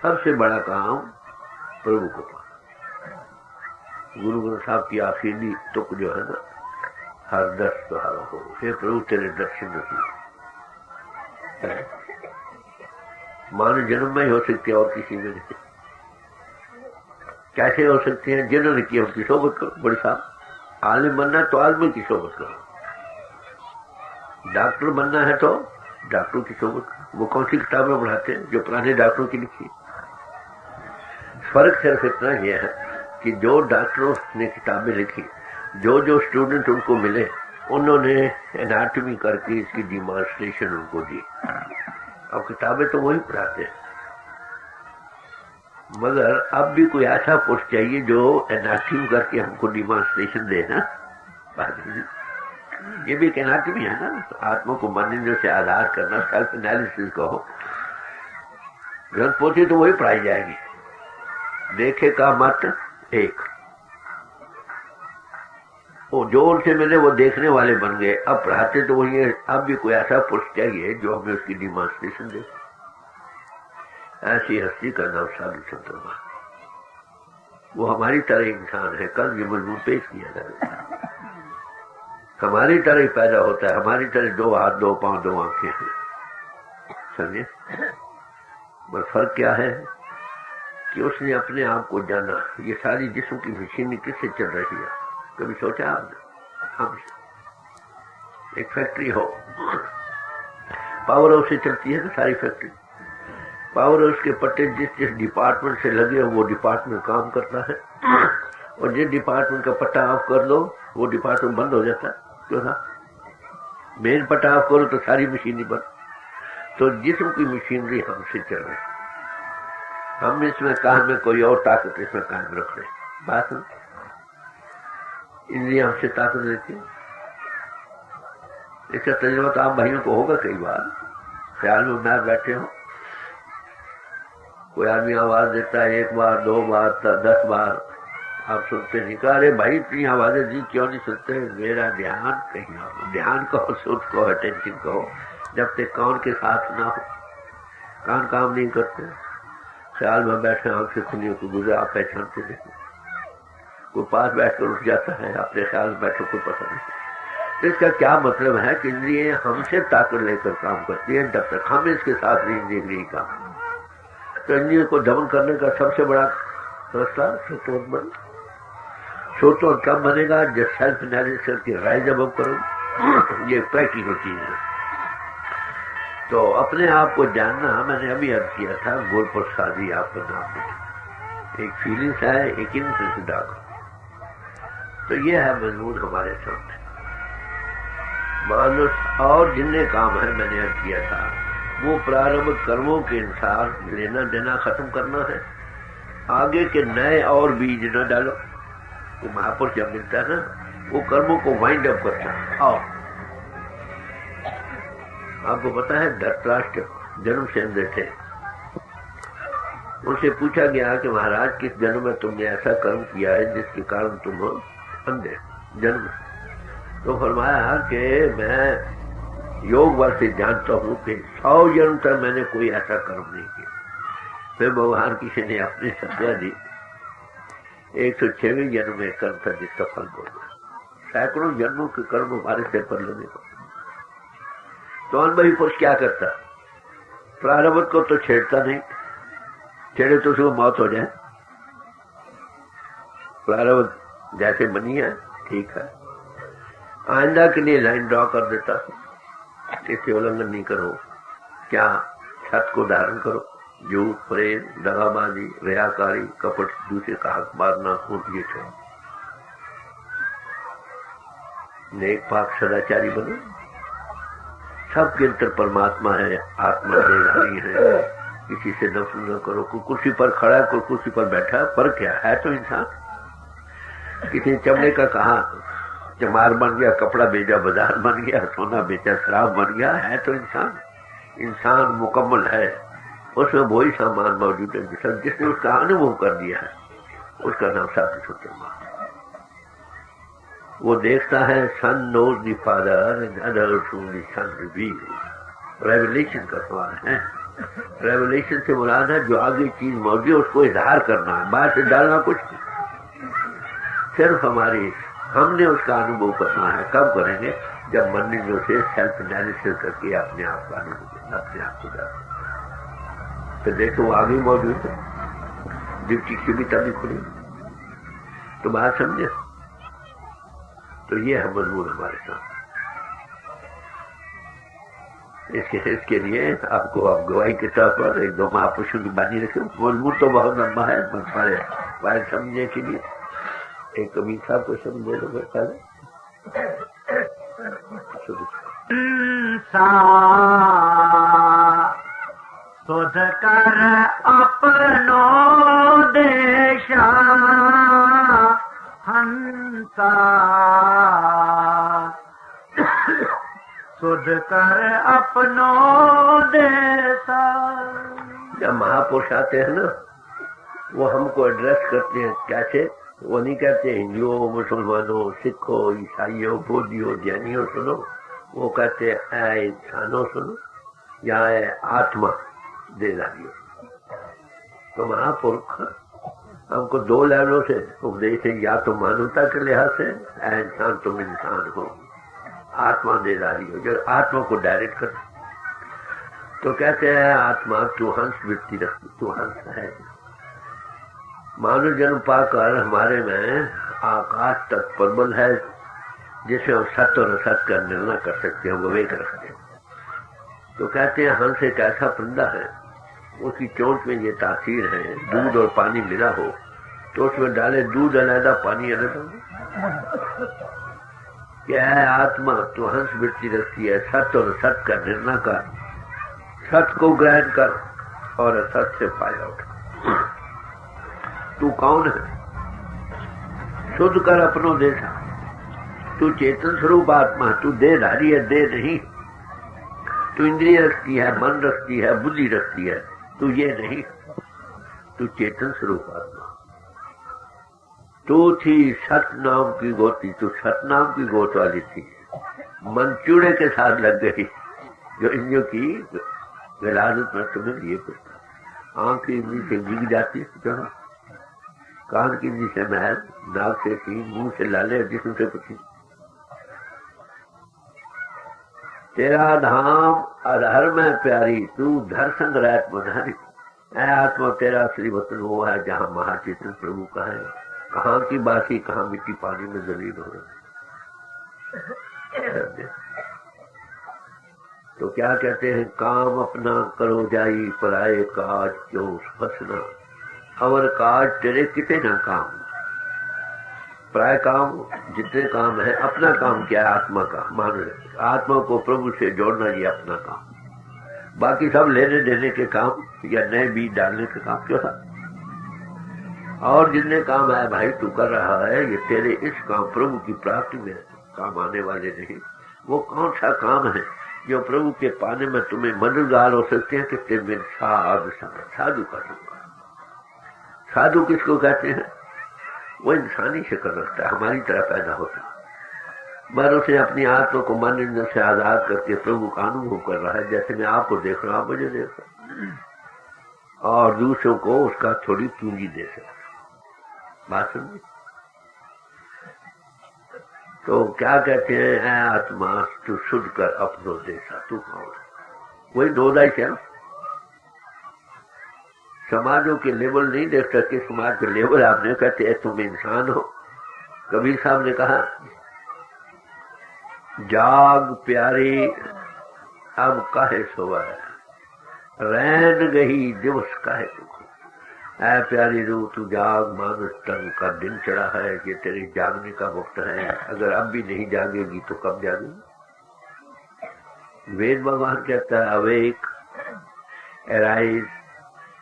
सबसे बड़ा काम प्रभु को पाना। गुरु ग्रंथ साहब की आखिरी तुक जो है ना, हर दर्श सहारा हो, हे प्रभु तेरे दर्शन नसीब। मानव जन्म में ही हो सकती है और किसी में नहीं। कैसे हो सकती है? जिन्होंने किया उनकी सोबत करो। बड़ी साहब आलिम बनना है तो आलिम की सोबत करो, डॉक्टर बनना है तो डॉक्टरों की सोबत करो। वो कौन सी किताबें पढ़ाते हैं? जो पुराने डॉक्टरों की लिखी। फर्क सिर्फ इतना यह है कि जो डॉक्टरों ने किताबें लिखी, जो जो स्टूडेंट उनको मिले, उन्होंने एनाटॉमी करके इसकी डिमॉन्स्ट्रेशन उनको दी। अब किताबें तो वही पढ़ाते हैं, मगर अब भी कोई ऐसा पुरुष चाहिए जो एनाटॉमी करके हमको डिमॉन्स्ट्रेशन देना। ये भी एक एनाटॉमी है ना, आत्मा को मन से आधार करना, सेल्फ एनालिसिस कहो। ग्रंथ पोथी तो वही पढ़ाई जाएगी। देखे का मत एक, वो जो उनसे मिले वो देखने वाले बन गए। अब पढ़ाते तो वही है। अब भी कोई ऐसा पुरुष चाहिए जो हमें उसकी डिमॉन्स्ट्रेशन दे। ऐसी हस्ती का नाम साधु चंद्रमा। वो हमारी तरह इंसान है। कल ये मजबूर पेश किया जाएगा। हमारी तरह ही पैदा होता है, हमारी तरह 2 हाथ 2 पांव 2 आंखें हैं, समझे। बस फर्क क्या है कि उसने अपने आप को जाना। ये सारी जिस्म की मशीनरी किससे चल रही है, कभी सोचा आपने? हमसे। एक फैक्ट्री हो, पावर हाउस से चलती है ना सारी फैक्ट्री। पावर हाउस के पट्टे जिस जिस डिपार्टमेंट से लगे हो वो डिपार्टमेंट काम करता है, और जिस डिपार्टमेंट का पट्टा ऑफ कर दो वो डिपार्टमेंट बंद हो जाता है। क्यों था? मेन पट्टा ऑफ करो तो सारी मशीनरी बंद। तो जिस्म की मशीनरी हमसे चल रही, हम इसमें कान में कोई और ताकत इसमें कायम रख रहे। बात इंद्रिया हमसे ताकत देती। इसका तजुर्बा तो आप भाइयों को होगा कई बार। ख्याल में मैं बैठे हो, कोई आदमी आवाज देता है 1 बार 2 बार 10 बार, आप सुनते नहीं। कहा अरे भाई इतनी आवाजें दी क्यों नहीं सुनते? मेरा ध्यान कहीं और। ध्यान कहो, सोच कहो, अटेंशन कहो, जब तक कान के साथ ना हो कान काम नहीं करते। ख्याल में बैठे आंख से खुली को गुजरे, आप पहचानते देखो। कोई पास बैठकर उठ जाता है, अपने ख्याल में बैठो, कोई पता नहीं। तो इसका क्या मतलब है कि इंद्रियां हमसे ताकत लेकर काम करती है, जब तक हम इसके साथ नहीं इंद्रिय काम। तो इंद्रियों को दमन करने का सबसे बड़ा रास्ता सतोन। सतोन कब बनेगा? जब सेल्फ एनालिसिस करके राइज अबव करो। ये प्रैक्टिकल चीज है। तो अपने आप को जानना, मैंने अभी अर्ज किया था, गोल प्रसादी आपका नाम। एक फीलिंग्स है, एक इंसेंस। तो ये है मजमून हमारे सामने। मानुष और जितने काम है मैंने अर्ज किया था, वो प्रारंभ कर्मों के अनुसार लेना देना खत्म करना है। आगे के नए और बीज न डालो। वो महापुरुष जब मिलता है ना, वो कर्मों को वाइंड अप करता है। और आपको पता है धृतराष्ट्र जन्म से अंधे थे। उनसे पूछा गया कि महाराज किस जन्म में तुमने ऐसा कर्म किया है जिसके कारण तुम अंधे जन्म? तो फरमाया कि मैं योग बल से जानता हूं कि 100 जन्म तक मैंने कोई ऐसा कर्म नहीं किया। फिर भगवान किसी ने अपनी सत्या दी, 106वें जन्म में कर्म था जिसका फल बोल गया। सैकड़ों जन्मों के कर्म हमारे सिर पर लगे। तो अनुभवी पुरुष क्या करता? प्रारब्ध को तो छेड़ता नहीं, छेड़े तो उसको मौत हो जाए। प्रारब्ध जैसे बनी है ठीक है, आइंदा के लिए लाइन ड्रॉ कर देता, इससे उल्लंघन नहीं करो। क्या छत को धारण करो, झूठ प्रेम दगाबाजी रियाकारी कपट दूसरे का हक मारना खून ये छोड़ो। नेक पाक सदाचारी बनो। सबके अंदर परमात्मा है, आत्मा देहधारी है। किसी से नफरत न करो। कोई कुर्सी पर खड़ा है, कोई कुर्सी पर बैठा है, पर क्या है तो इंसान। किसी चमड़े का कहा चमार बन गया, कपड़ा बेचा बाजार बन गया, सोना बेचा शराब बन गया, है तो इंसान। इंसान मुकम्मल है, उसमें वही सामान मौजूद है। जिसने उसका अनुभव कर दिया है उसका नाम साधु। वो देखता है son knows the father and other son reveal. Revelation का सवाल है। रेवलेशन से मुराद है जो आगे चीज मौजूद है उसको इजहार करना है, बाहर से डालना कुछ नहीं। सिर्फ हमने उसका अनुभव करना है। कब करेंगे? जब मंदिरों से सेल्फ एनालिसिस करके अपने आप का अनुभव, अपने आप को जाना। तो देखो वो आगे मौजूद है, ड्यूटी की भी तभी खुली। तो बात समझे? तो ये है मजबूर हमारे साथ। इसके लिए आपको आप गवाही के तौर पर 1-2 महापुरुषों की बानी रखे। मजबूर तो बहुत लंबा है, हमारे समझने के लिए एक कबीर साहब को समझे लो बेटा। शोध कर अपनो देशा हंसा, शोध कर अपनो देशा। जब महापुरुष आते हैं ना, वो हमको एड्रेस करते हैं कैसे? वो नहीं कहते हिंदुओं मुसलमानों सिखों ईसाइयों बौद्धियों जैनियों सुनो। वो कहते हैं इंसानों सुनो, या आत्मा देदारियों। तो महापुरुष हमको 2 लेवलों से उपदेश है। या तो मानवता के लिहाज से इंसान तुम इंसान हो, आत्मा दे रही हो, जो आत्मा को डायरेक्ट कर। तो कहते हैं आत्मा तू हंस वृत्ति रखती, तू हंस है। मानव जन्म पाकर हमारे में आकाश तक प्रबल है, जिसमें हम सत्य और असत्य का निर्णय कर सकते हैं, विवेक रखते हैं। तो कहते हैं हंस एक ऐसा परिंदा है, उसकी चोंच में ये तासीर है, दूध और पानी मिला हो तो उसमें डाले दूध अलग, पानी अलग। क्या है आत्मा तो हंस वृत्ति रखती है, सत्य और असत्य का निर्णय कर, सत्य को ग्रहण कर और असत्य से फायदा उठा। तू कौन है? शुद्ध कर अपनो देशा। तू चेतन स्वरूप आत्मा, तू देहधारी है, देह नहीं। तू इंद्रिय रखती है, मन रखती है, बुद्धि रखती है, तू ये नहीं। तू चेतन स्वरूप आत्मा। तू थी सत नाम की गोती, तू सत नाम की गोत वाली थी, मन चूड़े के साथ लग गई, जो इंद्रियों की विलादत में तुम्हें लिए पड़ता। आंख की इंद्री से गिर जाती है, कान की इंद्री से महल, नाक से सीन, मुंह से लाले, जिस्म से कुछ। तेरा धाम अधर में प्यारी, तू धर संग रहत मधारी। आत्मा तेरा श्री वतन वो है जहाँ महाचेतन प्रभु का है। कहाँ की बासी, कहाँ मिट्टी पानी में जलील हो रही। तो क्या कहते हैं, काम अपना करो जाई, पराए काज क्यों फंसना। अवर काज तेरे कितने ना काम, प्राय काम जितने काम है, अपना काम क्या है? आत्मा का मान ले, आत्मा को प्रभु से जोड़ना ये अपना काम। बाकी सब लेने देने के काम या नए बीज डालने के काम क्यों था? और जितने काम है भाई तू कर रहा है, ये तेरे इस काम प्रभु की प्राप्ति में काम आने वाले नहीं। वो कौन सा काम है जो प्रभु के पाने में तुम्हें मददगार हो सकते हैं कि तेरे साधु कर दूंगा। साधु किसको कहते हैं? वो इंसानी शक्ल रखता है, हमारी तरह पैदा होता है, पर उसे अपनी आत्मा को मन इंद्र से आजाद करके प्रभु का अनुभव कर रहा है। जैसे मैं आपको देख रहा हूं, आप मुझे देख रहा हूं, और दूसरों को उसका थोड़ी पूंजी दे सकता। बात समझी? तो क्या कहते हैं, आत्मा तू शुद्ध कर अपनो देशा, तू कौन है? वही दोदाई क्या समाजों के लेवल नहीं देख सकते, समाज के लेवल आपने कहते हैं तुम इंसान हो। कबीर साहब ने कहा, जाग प्यारे अब काहे सोवा है, रैन गही दिवस काहे दुख। ऐ प्यारी रू तू जाग, मानुष तन का दिन चढ़ा है, ये तेरे जागने का वक्त है। अगर अब भी नहीं जागेगी तो कब जागेगी? वेद भगवान कहता है, awake arise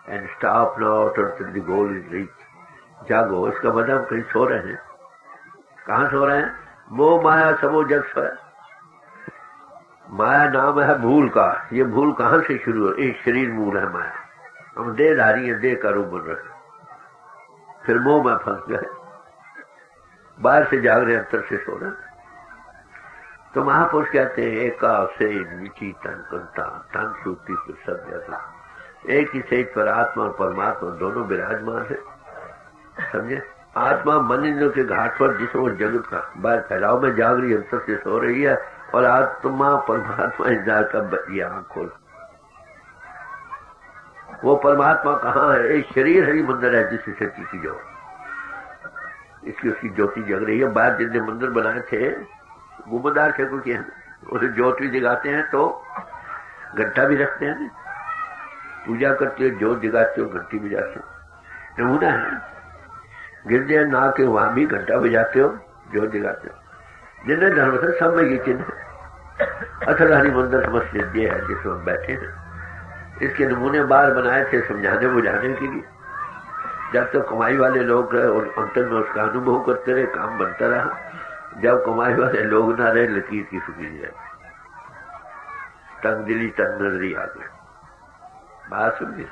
and stop not until the goal is reached। जागो, इसका मतलब कहीं सो रहे हैं। कहाँ सो रहे हैं? मोह माया सबो जग सोया। माया नाम है भूल का। ये भूल कहाँ से शुरू हो? एक शरीर मूल है माया। हम देहधारी है, देह का रूप बन रहे, फिर मोह में फंस गए, बाहर से जाग रहे, अंतर से सो रहे। तो महापुरुष कहते हैं, एका से नीची तन कंता तन सूती पर सब जगह। एक ही सेज पर आत्मा और परमात्मा दोनों विराजमान है। समझे? आत्मा मन इंद्रियों के घाट पर जिसमें जगत का बाहर फैलाव में जाग रही, अंतर से सो रही है, और आत्मा परमात्मा इंद्रिय का ये आंख खोल। वो परमात्मा कहाँ है? एक शरीर है, मंदिर है जिससे शक्ति की जो इसकी उसकी ज्योति जग रही है। बाहर जितने मंदिर बनाए थे गुमदार थे कुछ, उसे ज्योति जगाते हैं तो घंटा भी रखते हैं, पूजा करते हो, ज्योत जगाते हो, घंटी भी जाते हो। नमूना है। गिरजे ना के वहां भी घंटा बजाते हो, ज्योत जगाते हो। जिन्हें धर्म से सब में ये चिन्ह। असल हरि मंदिर मस्जिद ये है जिसमें हम बैठे हैं। इसके नमूने बाहर बनाए थे समझाने बुझाने के लिए। जब तक कमाई वाले लोग रहे और अंतर में उसका अनुभव करते रहे, काम बनता रहा। जब कमाई वाले लोग ना रहे, लकीर की फिक्री रहे, तंग दिली तंग नजरी आ गए। बात समझे?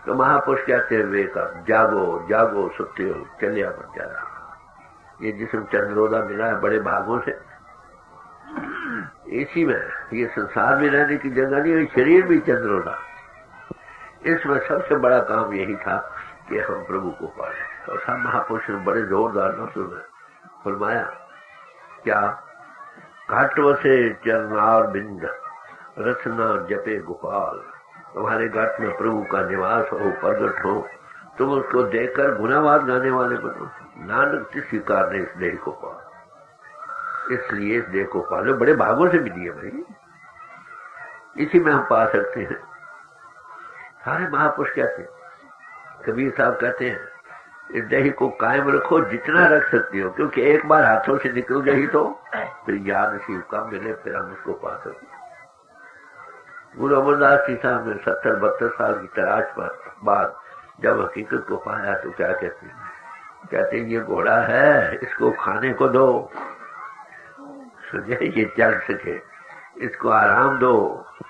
तो महापुरुष कहते हैं, वेक अप, जागो जागो, सुते हो, चलिया बन जा रहा। ये जिसम चंद्रोदा मिला है बड़े भागों से, इसी में ये संसार में रहने की जगह नहीं हुई, शरीर भी चंद्रोदा। इसमें सबसे बड़ा काम यही था कि हम प्रभु को पाए। और सब महापुरुष ने बड़े जोरदार लफ्ज़ों में फरमाया क्या, घाट वसे चरनार बिंद रचना जपे गोपाल। तुम्हारे घाट में प्रभु का निवास हो, प्रगट हो, तुम उसको देखकर गुनावाद गाने वाले बनो। नानक स्वीकार ने इस देह को पाल, इसलिए इस देह को पालो। बड़े भागों से मिली है भाई, इसी में हम पा सकते हैं। सारे महापुरुष कहते हैं, कबीर साहब कहते हैं, इस देह को कायम रखो जितना रख सकते हो, क्योंकि एक बार हाथों से निकल गई तो फिर याद शिव का मिले, फिर हम उसको पा सकते। गुरु अमरदास जी साहब ने 70-72 साल की तलाश पर बाद जब हकीकत को पाया तो क्या कहते हैं? कहते हैं ये घोड़ा है, इसको खाने को दो, सुझे ये चल सके, इसको आराम दो,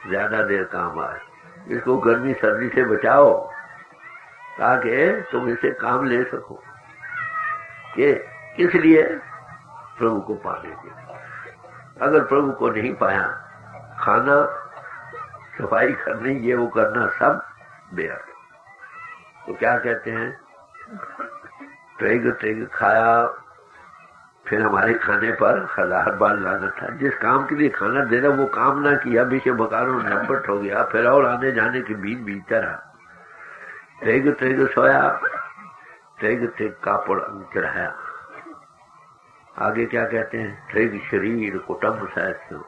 ज्यादा देर काम आए, इसको गर्मी सर्दी से बचाओ ताकि तुम इसे काम ले सको। ये किस लिए? प्रभु को पाने के लिए। अगर प्रभु को नहीं पाया, खाना, सफाई करनी, ये वो करना सब बेअर्थ। तो क्या कहते हैं? ट्रेग खाया, फिर हमारे खाने पर 1000 बार लानत था। जिस काम के लिए खाना देना वो काम ना किया, बीच बकारों नंबट हो गया, फिर और आने जाने के बीच बीतता रहा। ट्रेग सोया, ट्रेग कापड़ चढ़ाया। आगे क्या कहते हैं? ट्रेग शरीर कुटुंब सहस्त्र,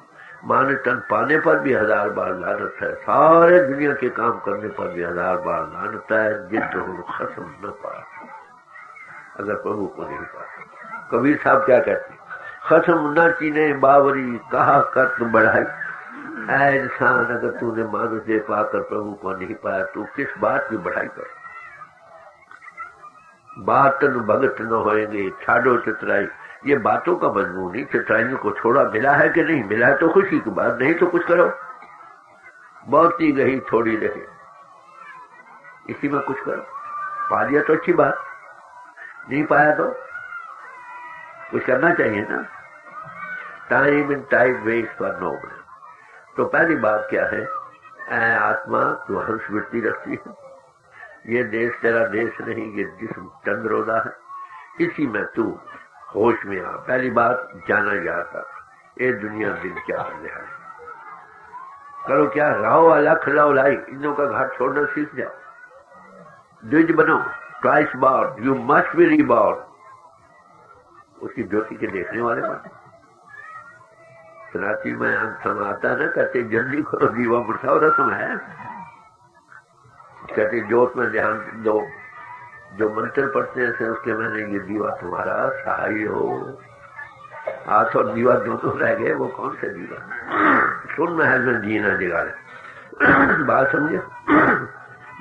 मान तन पाने पर भी 1000 बार लानत है, सारे दुनिया के काम करने पर भी 1000 बार लानत है, जिद हो खत्म न पा, अगर प्रभु को नहीं पा। कबीर साहब क्या कहते हैं? खत्म न चीने बावरी, कहा कर तू बढ़ाई। ऐ इंसान, अगर तूने मानुष दे पाकर प्रभु को नहीं पाया, तू किस बात की बढ़ाई कर? बातन भगत न होएंगे, छाड़ो चितराई। ये बातों का मजमून नहीं, चितराइयों को छोड़ा। मिला है कि नहीं मिला है तो खुशी की बात, नहीं तो कुछ करो। बहुत ही गई थोड़ी रही, इसी में कुछ करो। पा लिया तो अच्छी बात, नहीं पाया तो कुछ करना चाहिए ना। Time in time waste for no man. तो पहली बात क्या है? ऐ आत्मा, तू हंस वृत्ति रखती है, ये देश तेरा देश नहीं, ये जिस्म चंद्रोदा है, इसी में तू होश में आ। पहली बात जाना जाता, ये दुनिया दिन क्या है, करो क्या? राहो अलख लो लाई, इनों का घाट छोड़ना सीख जाओ। द्विज बनो, twice bar, you must be reborn. उसकी ज्योति के देखने वाले बनो। सनाती में अंत आता ना, कहते जल्दी करो दीवा बुझाओ, रस्म है। कहते ज्योत में ध्यान दो, जो मंत्र पढ़ते हैं उसके मैंने ये दीवा तुम्हारा सहाय हो। हाथ और दीवा दोनों रह गए, वो कौन सा दीवा? सुन महल में जीना जगा रहे, बात समझे?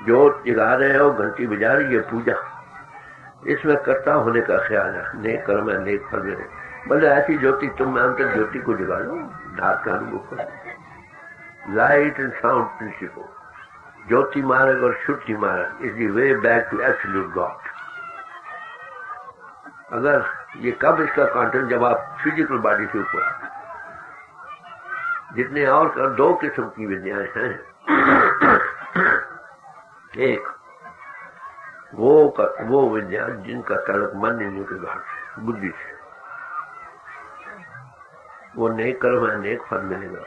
ज्योत जगा रहे हो, घंटी बजा रही है, पूजा, इसमें कर्ता होने का ख्याल है। नेक कर्म है, नेक फल मिले। बोले ऐसी ज्योति तुम में अंतर ज्योति को जगा लो, ढाक का अनुभव करो। लाइट एंड साउंड प्रिंसिपल, ज्योति मार्ग और शुद्धि मार्ग is the way back to absolute God. अगर ये कब इसका कंटेंट, जब आप फिजिकल बॉडी से ऊपर, जितने और कर, 2 किस्म की विद्याएं हैं। एक वो विद्या जिनका तलक मन इंद्रियों के घाट से, बुद्धि से, वो नेक कर्म है, नेक फल मिलेगा।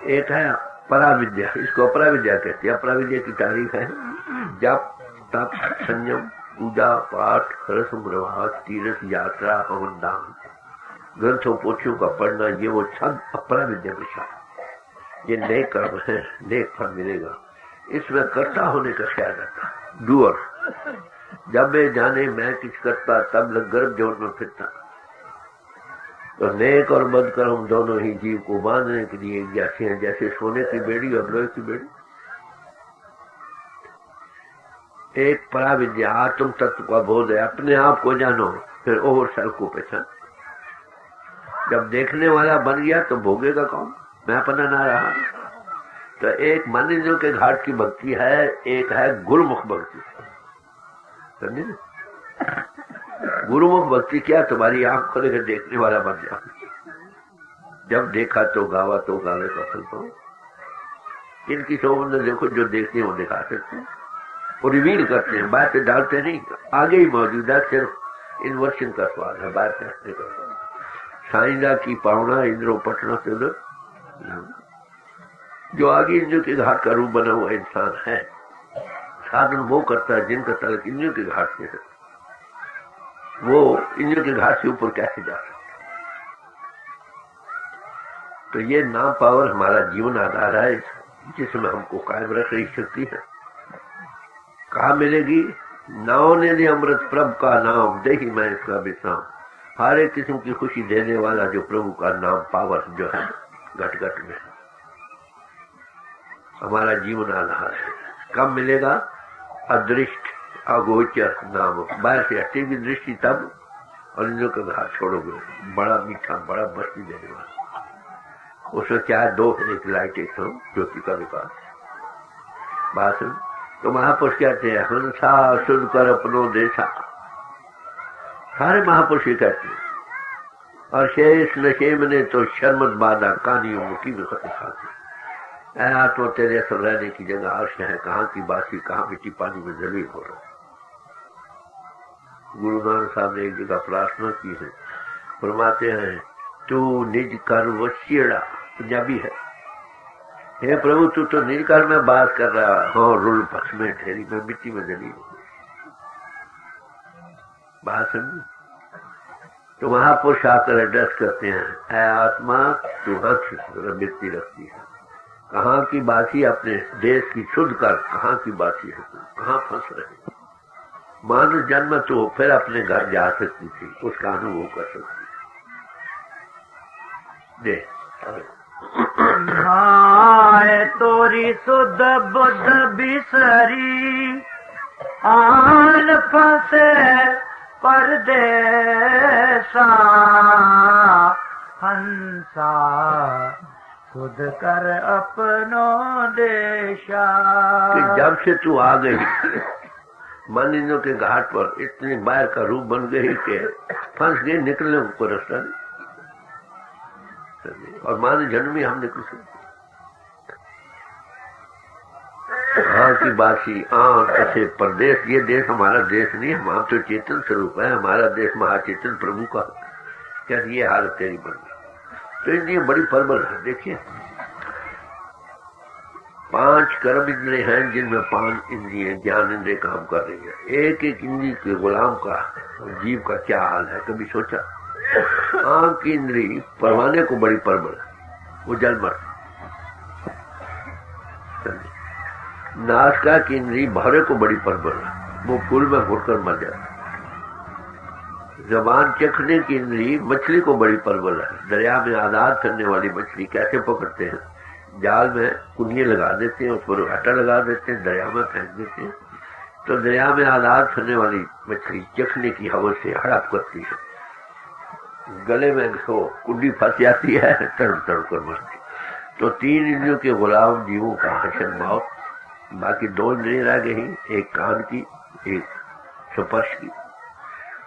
एक है परा विद्या, इसको अपरा विद्या कहते हैं। अपरा विद्या की तारीफ है जप, तप, संयम, पूजा पाठ, रस्म रिवाज, तीर्थ यात्रा, हवन दान, ग्रंथों पोथियों का पढ़ना, ये वो सब अपरा विद्या के साथ। ये नेक कर्म है, नेक फल मिलेगा। इसमें कर्ता होने का ख्याल रहता है, डूअर। जब मैं जाने मैं कुछ करता, तब लग गर्भ जोड़ में फिरता। तो नेक और बद कर्म दोनों ही जीव को बांधने के लिए जैसे हैं, जैसे सोने की बेड़ी और लोहे की बेड़ी। एक परा विद्या आत्म तत्व का बोध है, अपने आप को जानो, फिर ओवर सेल्फ को पहचान। जब देखने वाला बन गया तो भोगेगा कौन? मैं अपना ना रहा। तो एक मन इंद्रियों के घाट की भक्ति है, एक है गुरुमुख भक्ति। समझे? गुरुमुख भक्ति क्या? तुम्हारी आंख खोले कर देखने वाला बन जाओ। जब देखा तो गावा तो गावे का फल पाओ। इनकी शोभन देखो, जो देखते हैं वो दिखा सकते हैं, वो रिवील करते हैं, बात डालते नहीं, आगे ही मौजूद है। सिर्फ इन्वर्शन का सवाल है, बात करने का। साइंदा की पावना इंद्रो पटना से उधर, जो आगे इंद्रियों के घाट का रूप बना हुआ इंसान है, साधन वो करता है जिनका तलक इंद्रियों के घाट से है, वो इंद्रियों के घाट से ऊपर कैसे जा सकता। तो ये नाम पावर हमारा जीवन आधार है, जिसमें हमको कायम रख रही शक्ति है। कहाँ मिलेगी? नाव ने दे अमृत प्रभु का नाम, दे ही मैं इसका विश्राम। हर एक किस्म की खुशी देने वाला जो प्रभु का नाम पावर जो है घट घट में हमारा जीवन आधार है। कब मिलेगा? अदृष्ट अगोचर नाम, बाहर से हटेगी दृष्टि तब, और इंद्रियों का घाट छोड़ोगे। बड़ा मीठा, बड़ा बस्ती देने वाला। उसमें क्या है? दो, एक लाइट, एक ज्योति का विकास। भाषण तो महापुरुष कहते हैं, हंसा शुद्ध कर अपनो देशा, सारे महापुरुष ही कहते हैं। और शेष नशे मने तो शर्मत बाधा कानियों मुखी में खाते। आत्मा तेरे असर रहने की जगह अर्श है, कहाँ की बासी, कहाँ मिट्टी पानी में जलील हो रहा है। गुरु नानक साहब ने एक जगह प्रार्थना की है, फरमाते हैं, तू निज कर वसीड़ा, पंजाबी है, हे प्रभु तू तो निज कर में बात कर रहा है, हाँ रुल पक्ष में ठहरी, मैं मिट्टी में जली हूँ। बात समझी? तो महापुरुष आकर एड्रेस करते हैं, ऐ आत्मा तू हंस मिट्टी रखती है, कहाँ की बासी अपने देश की शुद्ध कर, कहाँ की बासी है, कहाँ फंस रहे। मानुष जन्म तो फिर अपने घर जा सकती थी, उसका अनुभव कर सकती दे। हाय तोरी सुध बुद्ध बिसरी, आन फंसे परदेसा, हंसा खुद कर अपनो देशा। कि जब से तू आ गई मन इंद्रियों के घाट पर, इतनी बाहर का रूप बन गई कि फंस गए, निकलने को रास्ता नहीं। और मान जन्म में हम निकल सकते। हाँ की बासी आंख से परदेश, ये देश हमारा देश नहीं, हम तो चेतन स्वरूप है, हमारा देश महाचेतन प्रभु का। क्या ये हालत तेरी बन गई। तो इसलिए बड़ी परबल है। देखिए 5 कर्म इंद्रिय हैं, जिनमें 5 इंद्रिय ज्ञान इंद्रिय काम कर रही है। एक एक इंद्रिय के गुलाम का, जीव का क्या हाल है, कभी सोचा? आंख की इंद्री परवाने को बड़ी परबल, वो जल मर। नासिका की इंद्री भौरे को बड़ी परबल, वो फूल में घुटकर मर जाता। जबान चखने की इंद्री मछली को बड़ी परबल है। दरिया में आजाद करने वाली मछली कैसे पकड़ते हैं? जाल में कुंडियां लगा देते हैं, उस पर आटा लगा देते हैं, दरिया में फेंक देते हैं। तो दरिया में आजाद करने वाली मछली चखने की हवा से हड़प करती है, गले में तो कुंडी फंस जाती है, तड़प तड़प कर मरती। तो 3 इंद्रियों के गुलाम जीवों का हसन मौत। बाकी 2 इंद्रियां रह गई, एक कान की, एक स्पर्श की।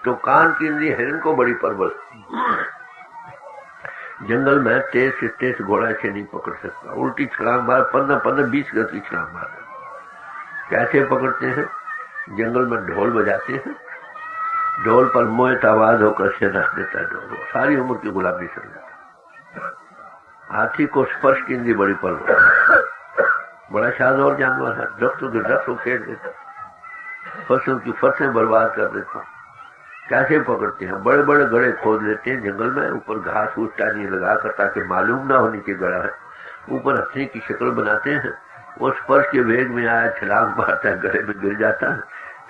तो कान की इंद्रिय हिरण को बड़ी परबल, जंगल में तेज से तेज घोड़ा से नहीं पकड़ सकता, उल्टी छलांग मार, 15-20 गज की छलांग मार। कैसे पकड़ते हैं? जंगल में ढोल बजाते हैं, ढोल पर मोहित आवाज होकर से रख देता है ढोल, सारी उम्र की गुलामी चल जाती। हाथी को स्पर्श की इंद्री बड़ी परबल, बड़ा शानदार जानवर है, दरख्तों के दरख्त उखेड़ देता, फसल की फसलें बर्बाद कर देता। कैसे पकड़ते हैं? बड़े बड़े गड़े खोद लेते हैं जंगल में, ऊपर घास फूस टानी लगाकर ताकि मालूम ना हो नीचे गड़ा है, ऊपर हथनी की शक्ल बनाते हैं, वो स्पर्श के वेग में आया छलांग मारता है, गले में गिर जाता है,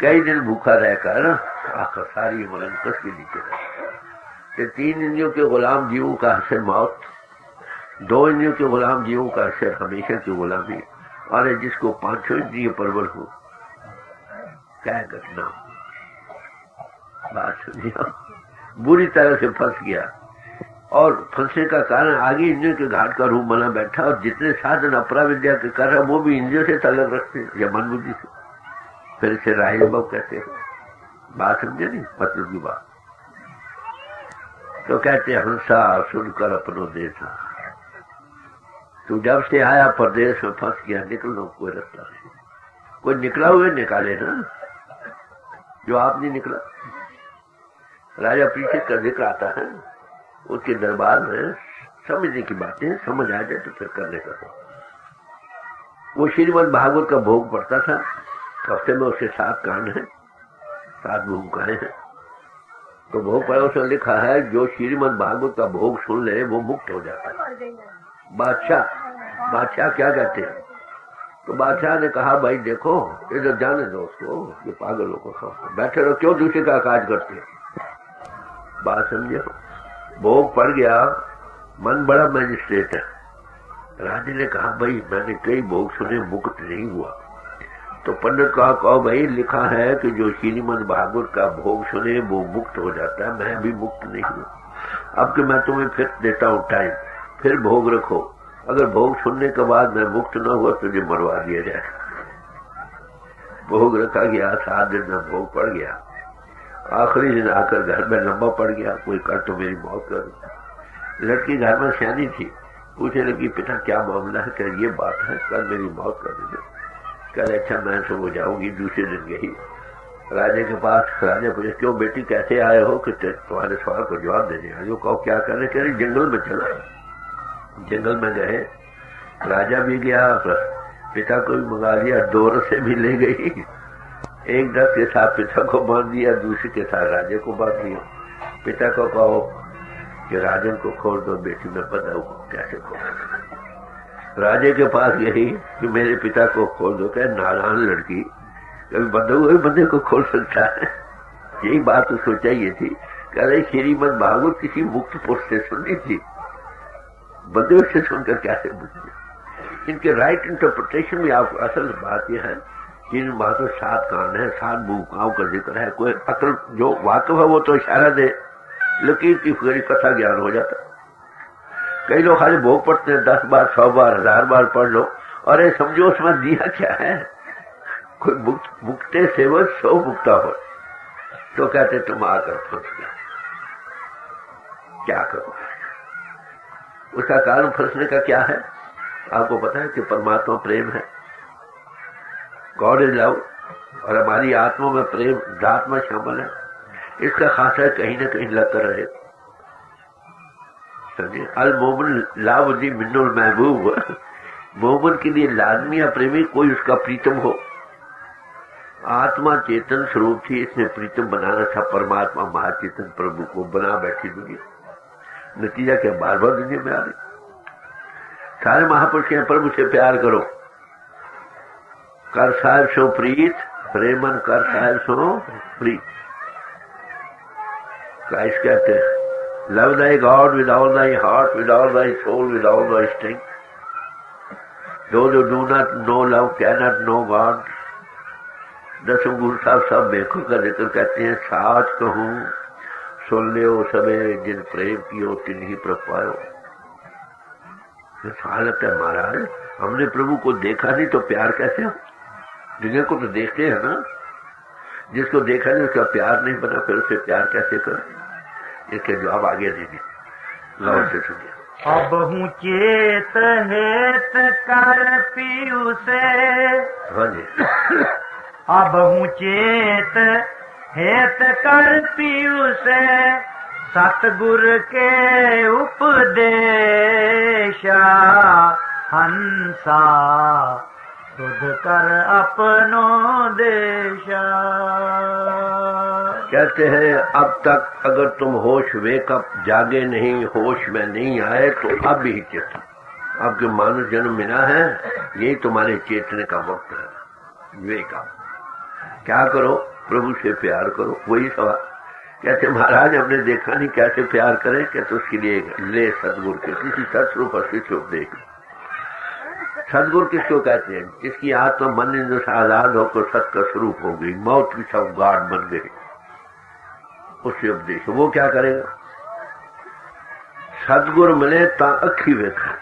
कई दिन भूखा रहकर आखिर सारी उम्र कस के नीचे रहता। 3 इंद्रियों के गुलाम जीवों का हसर मौत, 2 इंद्रियों के गुलाम जीवों का हसर हमेशा की गुलामी। और जिसको 5 इंद्रिय परबल हो, क्या घटना, बात समझिए, बुरी तरह से फंस गया। और फंसने का कारण आगे इंद्रियों के घाट का रूप बना बैठा, और जितने साधन अपरा विद्या के कर रहे वो भी इंद्रियों से तलक रखते हैं या मन बुद्धि से। फिर इसे राही भाव कहते हैं। बात समझे नहीं? मतलब की बात। तो कहते हैं हंसा सुनकर अपनो देशा। तू जब से आया परदेश में फंस गया, निकलो कोई रास्ता नहीं। कोई निकला हुए निकाले ना, जो आप नहीं निकला। राजा परीक्षित का जिक्र आता है, उसके दरबार में समझने की बातें समझ आ जाए तो फिर करने का। वो श्रीमद् भागवत का भोग पड़ता था, हफ्ते में उसके 7 कांड हैं, 7 भूमिकाएं हैं। तो भोग पड़ा, उसने लिखा है जो श्रीमद् भागवत का भोग सुन ले वो मुक्त हो जाता है। बादशाह क्या कहते हैं? तो बादशाह ने कहा भाई देखो इधर जाने दो उसको, ये पागलों को खाओ, बैठे रहो, क्यों दूसरे का काज करते हैं। बात समझे? भोग पड़ गया, मन बड़ा मैजिस्ट्रेट है। राजा ने कहा भाई मैंने कई भोग सुने, मुक्त नहीं हुआ। तो पंडित कहो भाई लिखा है कि जो श्रीमद् भागवत का भोग सुने वो मुक्त हो जाता है, मैं भी मुक्त नहीं हूँ। अब कि मैं तुम्हें फिर देता हूँ टाइम, फिर भोग रखो, अगर भोग सुनने के बाद मैं मुक्त न हुआ तुझे मरवा दिया जाए। भोग रखा गया, 7 दिन में भोग पड़ गया। आखिरी दिन आकर घर में लंबा पड़ गया, कोई कल तो मेरी मौत कर। लड़की घर में सियानी थी, पूछने लगी पिता क्या मामला है? क्या ये बात है, कल मेरी मौत कर दीजिए। कल अच्छा मैं सो जाऊंगी। दूसरे दिन गई राजे के पास। राजा पूछे क्यों बेटी कैसे आए हो? कि तुम्हारे सवाल को जवाब देने आए हो। कहो क्या कर रहे? कह रही जंगल में चला। जंगल में गए, राजा भी गया, पिता को भी मंगा लिया, 2 रस्से भी ले गई। एक रथ के साथ पिता को बांध दिया, दूसरे के साथ राजे को बांध दिया। पिता को कहो कि राजन को खोल दो, बेटी में बताओ कैसे खोल। राजे के पास यही कि मेरे पिता को खोल दो। क्या नादान लड़की, कभी बंधे हुए बंदे को खोल सकता है? यही बात उसको चाहिए थी। कह रही श्रीमद् भागवत किसी मुक्त पुरुष से सुननी थी, बंदे से सुनकर कैसे बुझे। इनके राइट इंटरप्रिटेशन में आप असल बात यह है कि इन बातों 7 कांड है, 7 भूमिकाओं का जिक्र है। कोई अकल जो वाकफ है वो तो इशारा दे, लकीर की फिक्री कथा ज्ञान हो जाता। कई लोग खाली भोग पढ़ते हैं, 10 बार 100 बार 1000 बार पढ़ लो, और ये समझो उसमें दिया क्या है। कोई मुक्ते सेवक 100 मुक्ता हो तो कहते तुम आकर फंस गए, क्या करो। उसका कारण फंसने का क्या है? आपको पता है कि परमात्मा प्रेम है, गॉड इज लव, और हमारी आत्मा में प्रेम धात्मा शामिल है। इसका खासा कहीं ना कहीं लगता रहे। समझे? अल मोमन लावजी मिन्नुल महबूब, मोमन के लिए लाजमी या प्रेमी कोई उसका प्रीतम हो। आत्मा चेतन स्वरूप थी, इसने प्रीतम बनाना था परमात्मा महाचेतन प्रभु को, बना बैठी दुनिया। नतीजा क्या? बार बार दुनिया में आ रही। सारे महापुरुष के प्रभु से प्यार करो। कर साहिब सो प्रीत, प्रेमन कर साहिब सो प्रीत। क्राइस्ट कहते हैं love thy God with all thy heart, with all thy soul, with all thy strength. Those who do not know love cannot know God. दसम गुरु साहब सब बेखों का जिक्र कहते हैं, साच कहूं सुन लियो सबे, जिन प्रेम कियो तिन ही प्रभ पायो। सवाल लगता है महाराज हमने प्रभु को देखा नहीं तो प्यार कैसे हो? दुनिया को तो देखते हैं ना, जिसको देखा नहीं उसका प्यार नहीं बना, फिर उसे प्यार कैसे करें? इसके जवाब आगे देंगे, गौर से सुनिए। अब हूँ चेत हेत कर पीयू से, हाँ जी, अब हूँ चेत हेत कर पीयू से, सतगुर के उपदेशा हंसा सुध कर अपनो देशा। कहते हैं अब तक अगर तुम होश वेकअप जागे नहीं, होश में नहीं आए तो अब भी चेतन, आपके मानव जन्म मिला है, यही तुम्हारे चेतने का वक्त है। वेकअप क्या करो? प्रभु से प्यार करो। वही सवाल कहते महाराज हमने देखा नहीं कैसे प्यार करें? कहते उसके लिए ले सदगुरु के किसी सत्स्वरूप अस्तित्व देख। सदगुरु किसको कहते हैं? जिसकी आत्मा मन इंद्र से आजाद होकर सत का स्वरूप हो गई, मौत की सब गार्ड बन गई, उससे उपदेश। वो क्या करेगा? सदगुरु मिले ता अखी वेखा,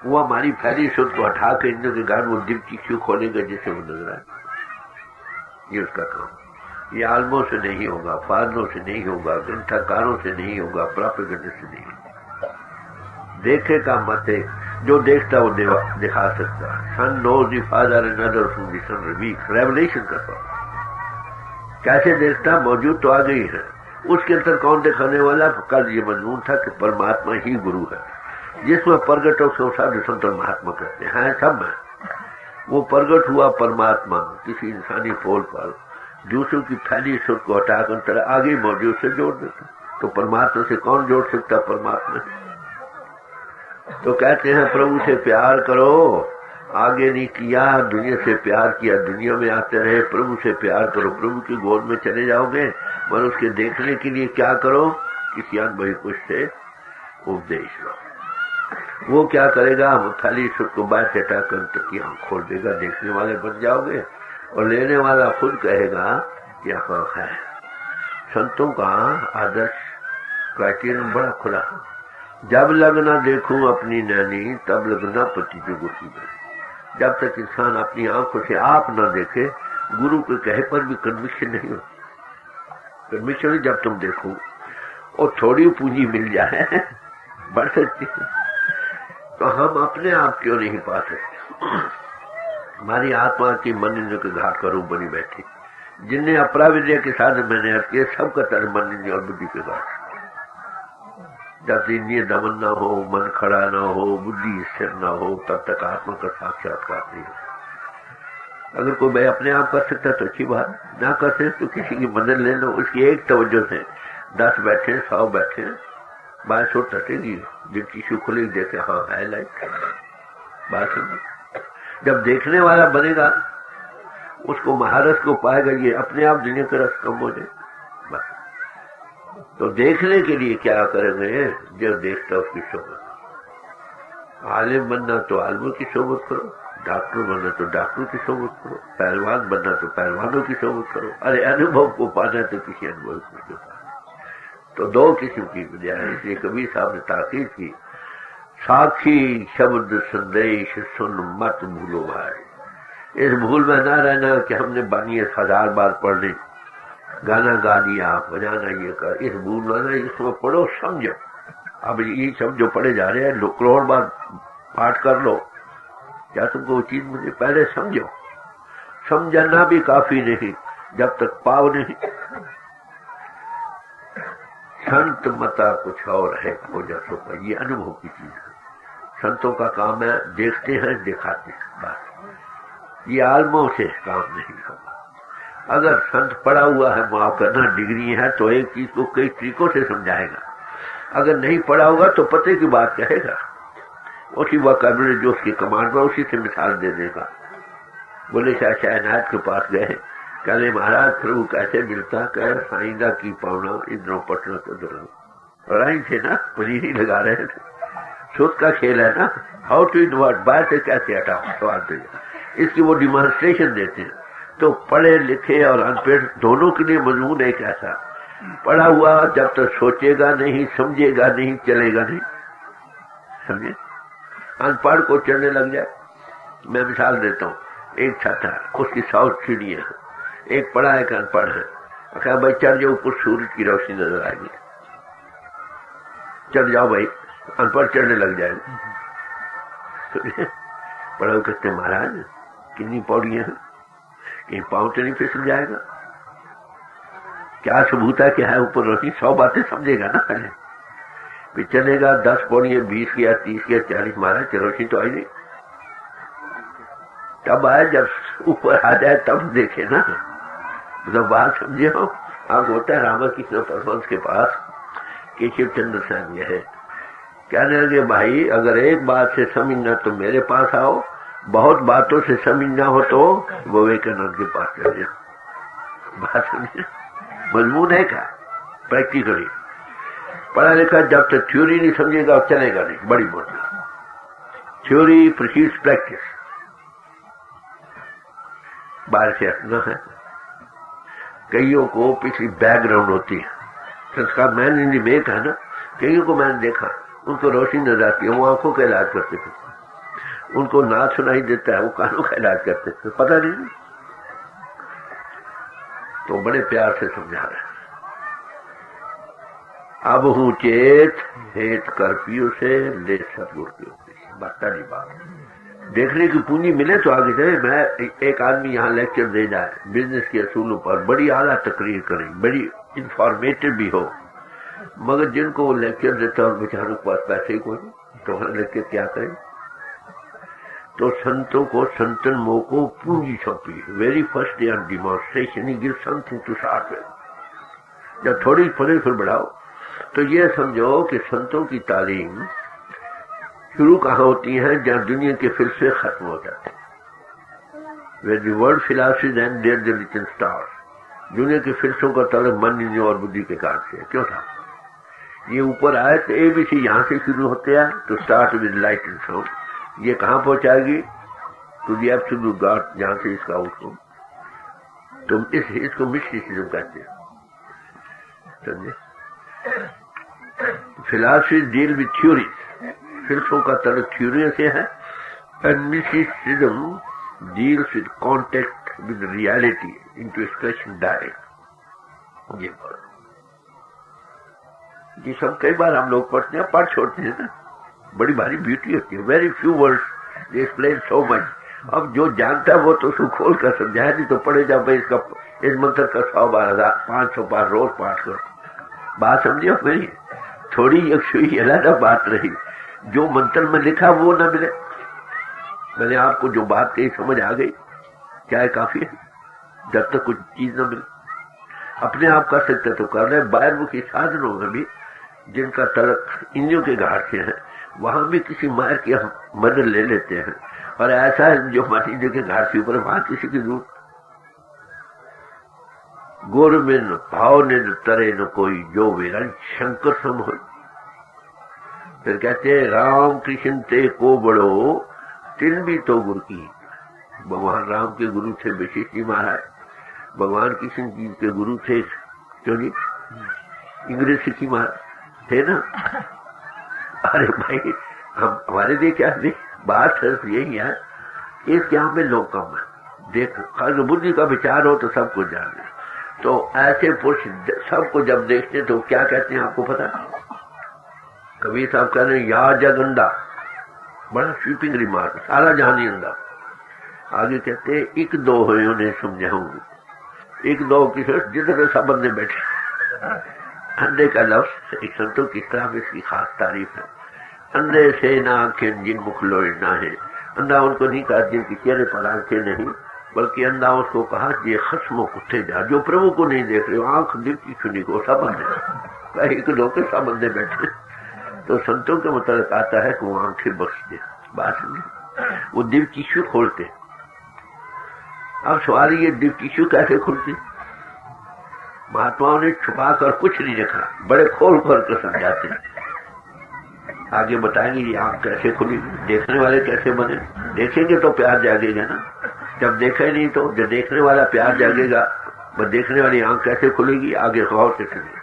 वो हमारी फैली शुद्ध को हटा के इंद्र के गार्ड वो दिव्य चक्षु खोलेगा जिससे वो नजर आए। ये उसका काम। ये आलमों से नहीं होगा, फादलों से नहीं होगा, ग्रंथकारों से नहीं होगा, प्राप्तगण से नहीं होगा। देखे का मत है, जो देखता वो दिखा सकता है। Son knows the father and other from the son reveals, revelation करता। कैसे देखता? मौजूद तो आ गई है, उसके अंदर कौन दिखाने वाला? कल ये मजमून था कि परमात्मा ही गुरु है, जिसमें प्रगट हो साधु संत महात्मा कहते हैं सब में। वो प्रगट हुआ परमात्मा किसी इंसानी पोल पर, दूसरों की फैली सुर को हटाकर आगे मौजूद से जोड़ देता। तो परमात्मा से कौन जोड़ सकता? परमात्मा। तो कहते हैं प्रभु से प्यार करो, आगे नहीं किया, दुनिया से प्यार किया, दुनिया में आते रहे। प्रभु से प्यार करो, प्रभु की गोद में चले जाओगे। पर उसके देखने के लिए क्या करो? किसी अनुभवी कुछ से उपदेश लो। वो क्या करेगा? हम खाली सुर को बाहर हटा कर तक आंख खोल देगा, देखने वाले बन जाओगे, और लेने वाला खुद कहेगा यहाँ है। संतों का आदर्श क्राइटेरियन बड़ा खुला। जब लगना देखूं अपनी नैनी, तब लगना पति की गुरु में। जब तक इंसान अपनी आंखों से आप न देखे, गुरु के कहे पर भी कन्विक्शन नहीं होती। कन्विक्शन जब तुम देखो और थोड़ी पूंजी मिल जाए बढ़ सकती है, तो हम अपने आप क्यों नहीं पा सकते? हमारी आत्मा की मन इंद्रियों के घाट का रूप बनी बैठी, जिनने अपरा विद्या के साथ मैंने अर्थ किए, सबका तरह मन इंद्रिय और बुद्धि के घाट। जब इंद्रिय दमन न हो, मन खड़ा न हो, बुद्धि स्थिर न हो, तब तक आत्मा का साक्षात्कार नहीं हो। अगर कोई भाई अपने आप कर सकता तो अच्छी बात, ना कर सकते तो किसी की मदद ले लो। उसकी एक तवज्जो से 10 बैठे 100 बैठे, बात सो टटेगी। जब टिश्यू खुलेगी देखे हाँ है लाइट बात समझ। जब देखने वाला बनेगा, उसको महारस को पाएगा, ये अपने आप दुनिया का रस कम हो जाए। तो देखने के लिए क्या करेंगे? जो देखता उसकी सोबत। आलिम बनना तो आलिमों की सोबत करो, डॉक्टर बनना तो डॉक्टरों की सोबत करो, पहलवान बनना तो पहलवानों की सोबत करो। अरे अनुभव को पाना तो किसी अनुभव को पाना। तो 2 किस्म की विद्या है। इसलिए कबीर साहब ने ताकीद की, साक्षी शब्द संदेश सुन मत भूलो भाई। इस भूल में ना रहना कि हमने बानी 1000 बार पढ़ ली, गाना गा दिया, बजाना ये कर, इस भूल में इसमें पढ़ो, समझो। अब ये सब जो पढ़े जा रहे हैं, करोड़ बार पाठ कर लो, क्या तुमको वो चीज मुझे पहले समझो। समझना भी काफी नहीं जब तक पाव नहीं। संत मता कुछ और है, खोजा सो पर। ये अनुभव की चीज है। संतों का काम है, देखते हैं दिखाते हैं, बस। ये आलमों से काम नहीं होगा। अगर संत पढ़ा हुआ है, माफ करना डिग्री है, तो एक चीज को कई तरीकों से समझाएगा। अगर नहीं पढ़ा होगा तो पते की बात कहेगा, उसी वोकैबुलरी जो उसकी कमांड में, उसी से मिसाल दे देगा। बोले शाह शाहनाथ के पास गए, कहले महाराज प्रभु कैसे मिलता? कह साइंदा की पावना इधरों पटना तो दोनों और थे ना, पनीर ही लगा रहे थे। सोच का खेल है ना, हाउ टू इन्वर्ट, बाहर से कैसे हटाओ सवाल दे। इसकी वो डिमॉन्स्ट्रेशन देते हैं। तो पढ़े लिखे और अनपढ़ दोनों के लिए मजमून एक ऐसा, पढ़ा हुआ जब तक सोचेगा नहीं, समझेगा नहीं, चलेगा नहीं। समझे? अनपढ़ को चढ़ने लग जाए। मैं मिसाल देता हूँ, एक छत है, उसकी 100 सीढ़ियां हैं, एक पढ़ा एक अनपढ़ है। कहा भाई चढ़ जाओ, ऊपर सूरज की रोशनी नजर आएगी, चढ़ जाओ भाई। अनपढ़ चढ़ने लग जाएगा। पढ़ा कहते महाराज कितनी पौड़ियां हैं, कहीं पाँव तो नहीं फिसल जाएगा? क्या सबूत है कि है ऊपर रोशनी? 100 बातें समझेगा ना पहले, फिर चलेगा। 10 पौड़ियां 20 किया 30 किया 40, महाराज रोशनी तो आई नहीं। तब आए जब ऊपर आ जाए तब देखे ना, मतलब बात समझे हो। आप होता है रामकृष्ण परमहंस के पास केशव चंद्र सेन है, कहने लगे भाई अगर एक बात से समझना तो मेरे पास आओ, बहुत बातों से समझना हो तो विवेकानंद के पास चले जाओ। बात समझे? मजमून है क्या? प्रैक्टिकली पढ़ा लिखा जब तक थ्योरी नहीं समझेगा और चलेगा नहीं। बड़ी मोटी थ्योरी प्रीसीड्स प्रैक्टिस। बाहर से हटना है। कईयों को पिछली बैकग्राउंड होती है, संस्कार मैन इन दी मेक है ना। कईयों को मैंने देखा, उनको रोशनी नजर आती है, वो आंखों का इलाज करते थे। उनको ना सुनाई देता है, वो कानों का इलाज करते थे, पता नहीं। तो बड़े प्यार से समझा रहे हैं। अब हूं चेत हेत कर पियो से ले सतगुर की बात नहीं। बात देखने की पूंजी मिले तो आगे जाए। मैं एक आदमी यहाँ लेक्चर दे जाए बिजनेस के असूलों पर, बड़ी आला तकरीर करें, बड़ी इंफॉर्मेटिव भी हो, मगर जिनको वो लेक्चर देता है बेचारों के पास पैसे ही कोई नहीं, तो वहां लेक्चर क्या करें। तो संतों को संतन मोह को पूंजी सौंपी। Very first day on demonstration ही give something to start with. जब थोड़ी पढ़े फिर बढ़ाओ। तो ये समझो कि संतों की तालीम शुरू कहाँ होती है, जहाँ दुनिया के फिलसफे खत्म हो जाते हैं। Where the world philosophies end, there the little stars. दुनिया के फिलसफों का ताल्लुक मन, इंद्रियों और बुद्धि के कारण से क्यों था? ये ऊपर आए तो ABC यहाँ से शुरू होते हैं, तो start with light and sound. ये कहाँ पहुंचाएगी? टू दी एब्सोल्यूट गॉड, जहाँ से इसका आउटकम। तुम इसको मिस्टिसिज्म कहते हैं, समझे? फिलॉसफी डील विद थ्योरीज, फिलसफों का ताल्लुक थ्योरी से है, and mysticism deals with contact with reality into expression direct. ये ये सब कई बार हम लोग पढ़ते हैं, पढ़ छोड़ते हैं ना, बड़ी भारी ब्यूटी होती है। Very few words they explain so much. अब जो जानता है वो तो उसको खोल कर समझाया, नहीं तो पढ़े जा भाई इसका इस मंत्र का 100-12,500 बार रोज पाठ करो। बात समझियो मेरी, थोड़ी एक सुई अलग बात रही। जो मंत्र में लिखा वो न मिले, मैंने आपको जो बात कही समझ आ गई, क्या है काफी है? जब तक कुछ चीज न मिले अपने आप कर सकते तो कर रहे। बाहरमुखी साधनों में भी जिनका तलक इंद्रियों के घाट से है, वहां भी किसी मार की हम मदद ले लेते हैं। और ऐसा है जो हमारी इंद्रियों के घाट से ऊपर, वहां किसी की जरूरत। गोर में न भाव ने न तरे न कोई, जो विरल शंकर सम हो। फिर कहते हैं राम कृष्ण ते को बड़ो, तिन भी तो गुरु की। भगवान राम के गुरु थे विशिष्ट जी महाराज, भगवान कृष्ण जी के गुरु थे क्यों जी इंग्रेज सिखी महाराज थे ना। अरे भाई हम हमारे लिए क्या नहीं, बात यही है, इस यहाँ में लोग कम है। देख बुद्धि का विचार हो तो सब कुछ जाने। तो ऐसे पुरुष सबको जब देखते तो क्या कहते हैं आपको पता? कबीर साहब कह रहे हैं या जग अंधा, बड़ा स्वीपिंग रिमार्क, सारा जहां ही अंधा। आगे कहते हैं एक दो है उन्हें समझाऊंगी, एक दो की जितने सब बंदे बैठे। अंधे का लफ्ज एक संतों की तरफ इसकी खास तारीफ है। अंधे से ना आंखें जिन मुख लोड़ना है। अंधा उनको नहीं कहा जिनके चेहरे पर आंखें नहीं, बल्कि अंधा उसको कहा ये खस्मों कुत्ते जा, जो प्रभु को नहीं देख रहे, आंख दिल की सुनी को सब बंदे, एक दो के सब बंदे बैठे। तो संतों के मतलब आता है कि वो आंखें बख्शते, बात समझे, वो दिल टिश्यू खोलते। अब सवाल ये दिल टिश्यू कैसे खुलती? महात्माओं ने छुपा कर कुछ नहीं रखा, बड़े खोल खोल कर समझाते। आगे बताएंगे ये आंख कैसे खुली, देखने वाले कैसे बने। देखेंगे तो प्यार जागेगा ना, जब देखे नहीं तो जब देखने वाला प्यार जागेगा, वो देखने वाली आंख कैसे खुलेगी? आगे गौर से सुनिए।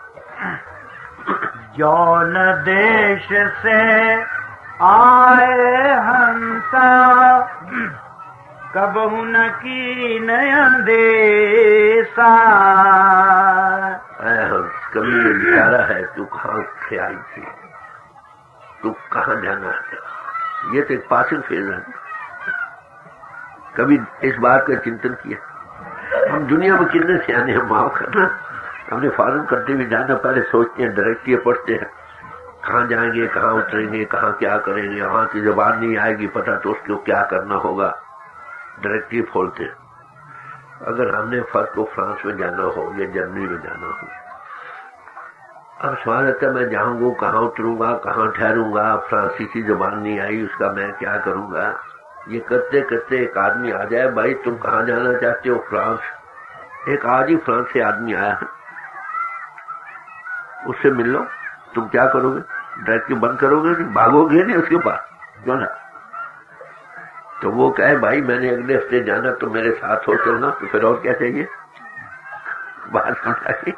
जौन देश से आए हंसा, कबहू न की नयन देसा। कभी ये इशारा है, तू कहाँ से आई थी, तू कहाँ जाना है? ये तो एक पासिंग फेज है। कभी इस बात का चिंतन किया? हम दुनिया में कितने सियाने हैं, माफ करना, हमने फॉरेन कंट्री में जाना पहले सोचते हैं, डायरेक्टली पढ़ते हैं, कहाँ जाएंगे, कहाँ उतरेंगे, कहाँ क्या करेंगे, वहां की जबान नहीं आएगी पता तो उसको क्या करना होगा, डायरेक्टली खोलते हैं। अगर हमने फर्स्ट को फ्रांस में जाना हो या जर्मनी में जाना हो, अब सवाल आता है मैं जाऊंगा, कहाँ उतरूंगा, कहाँ ठहरूंगा, फ्रांसीसी जबान नहीं आई, उसका मैं क्या करूंगा? ये करते करते एक आदमी आ जाए, भाई तुम कहाँ जाना चाहते हो? फ्रांस। एक आज ही फ्रांस से आदमी आया है, उससे मिल लो। तुम क्या करोगे? डायरेक्टली बंद करोगे? नहीं भागोगे नहीं उसके पास, क्यों ना? तो वो कहे भाई मैंने अगले हफ्ते जाना, तो मेरे साथ हो चलना। तो फिर और क्या चाहिए? बात समझा?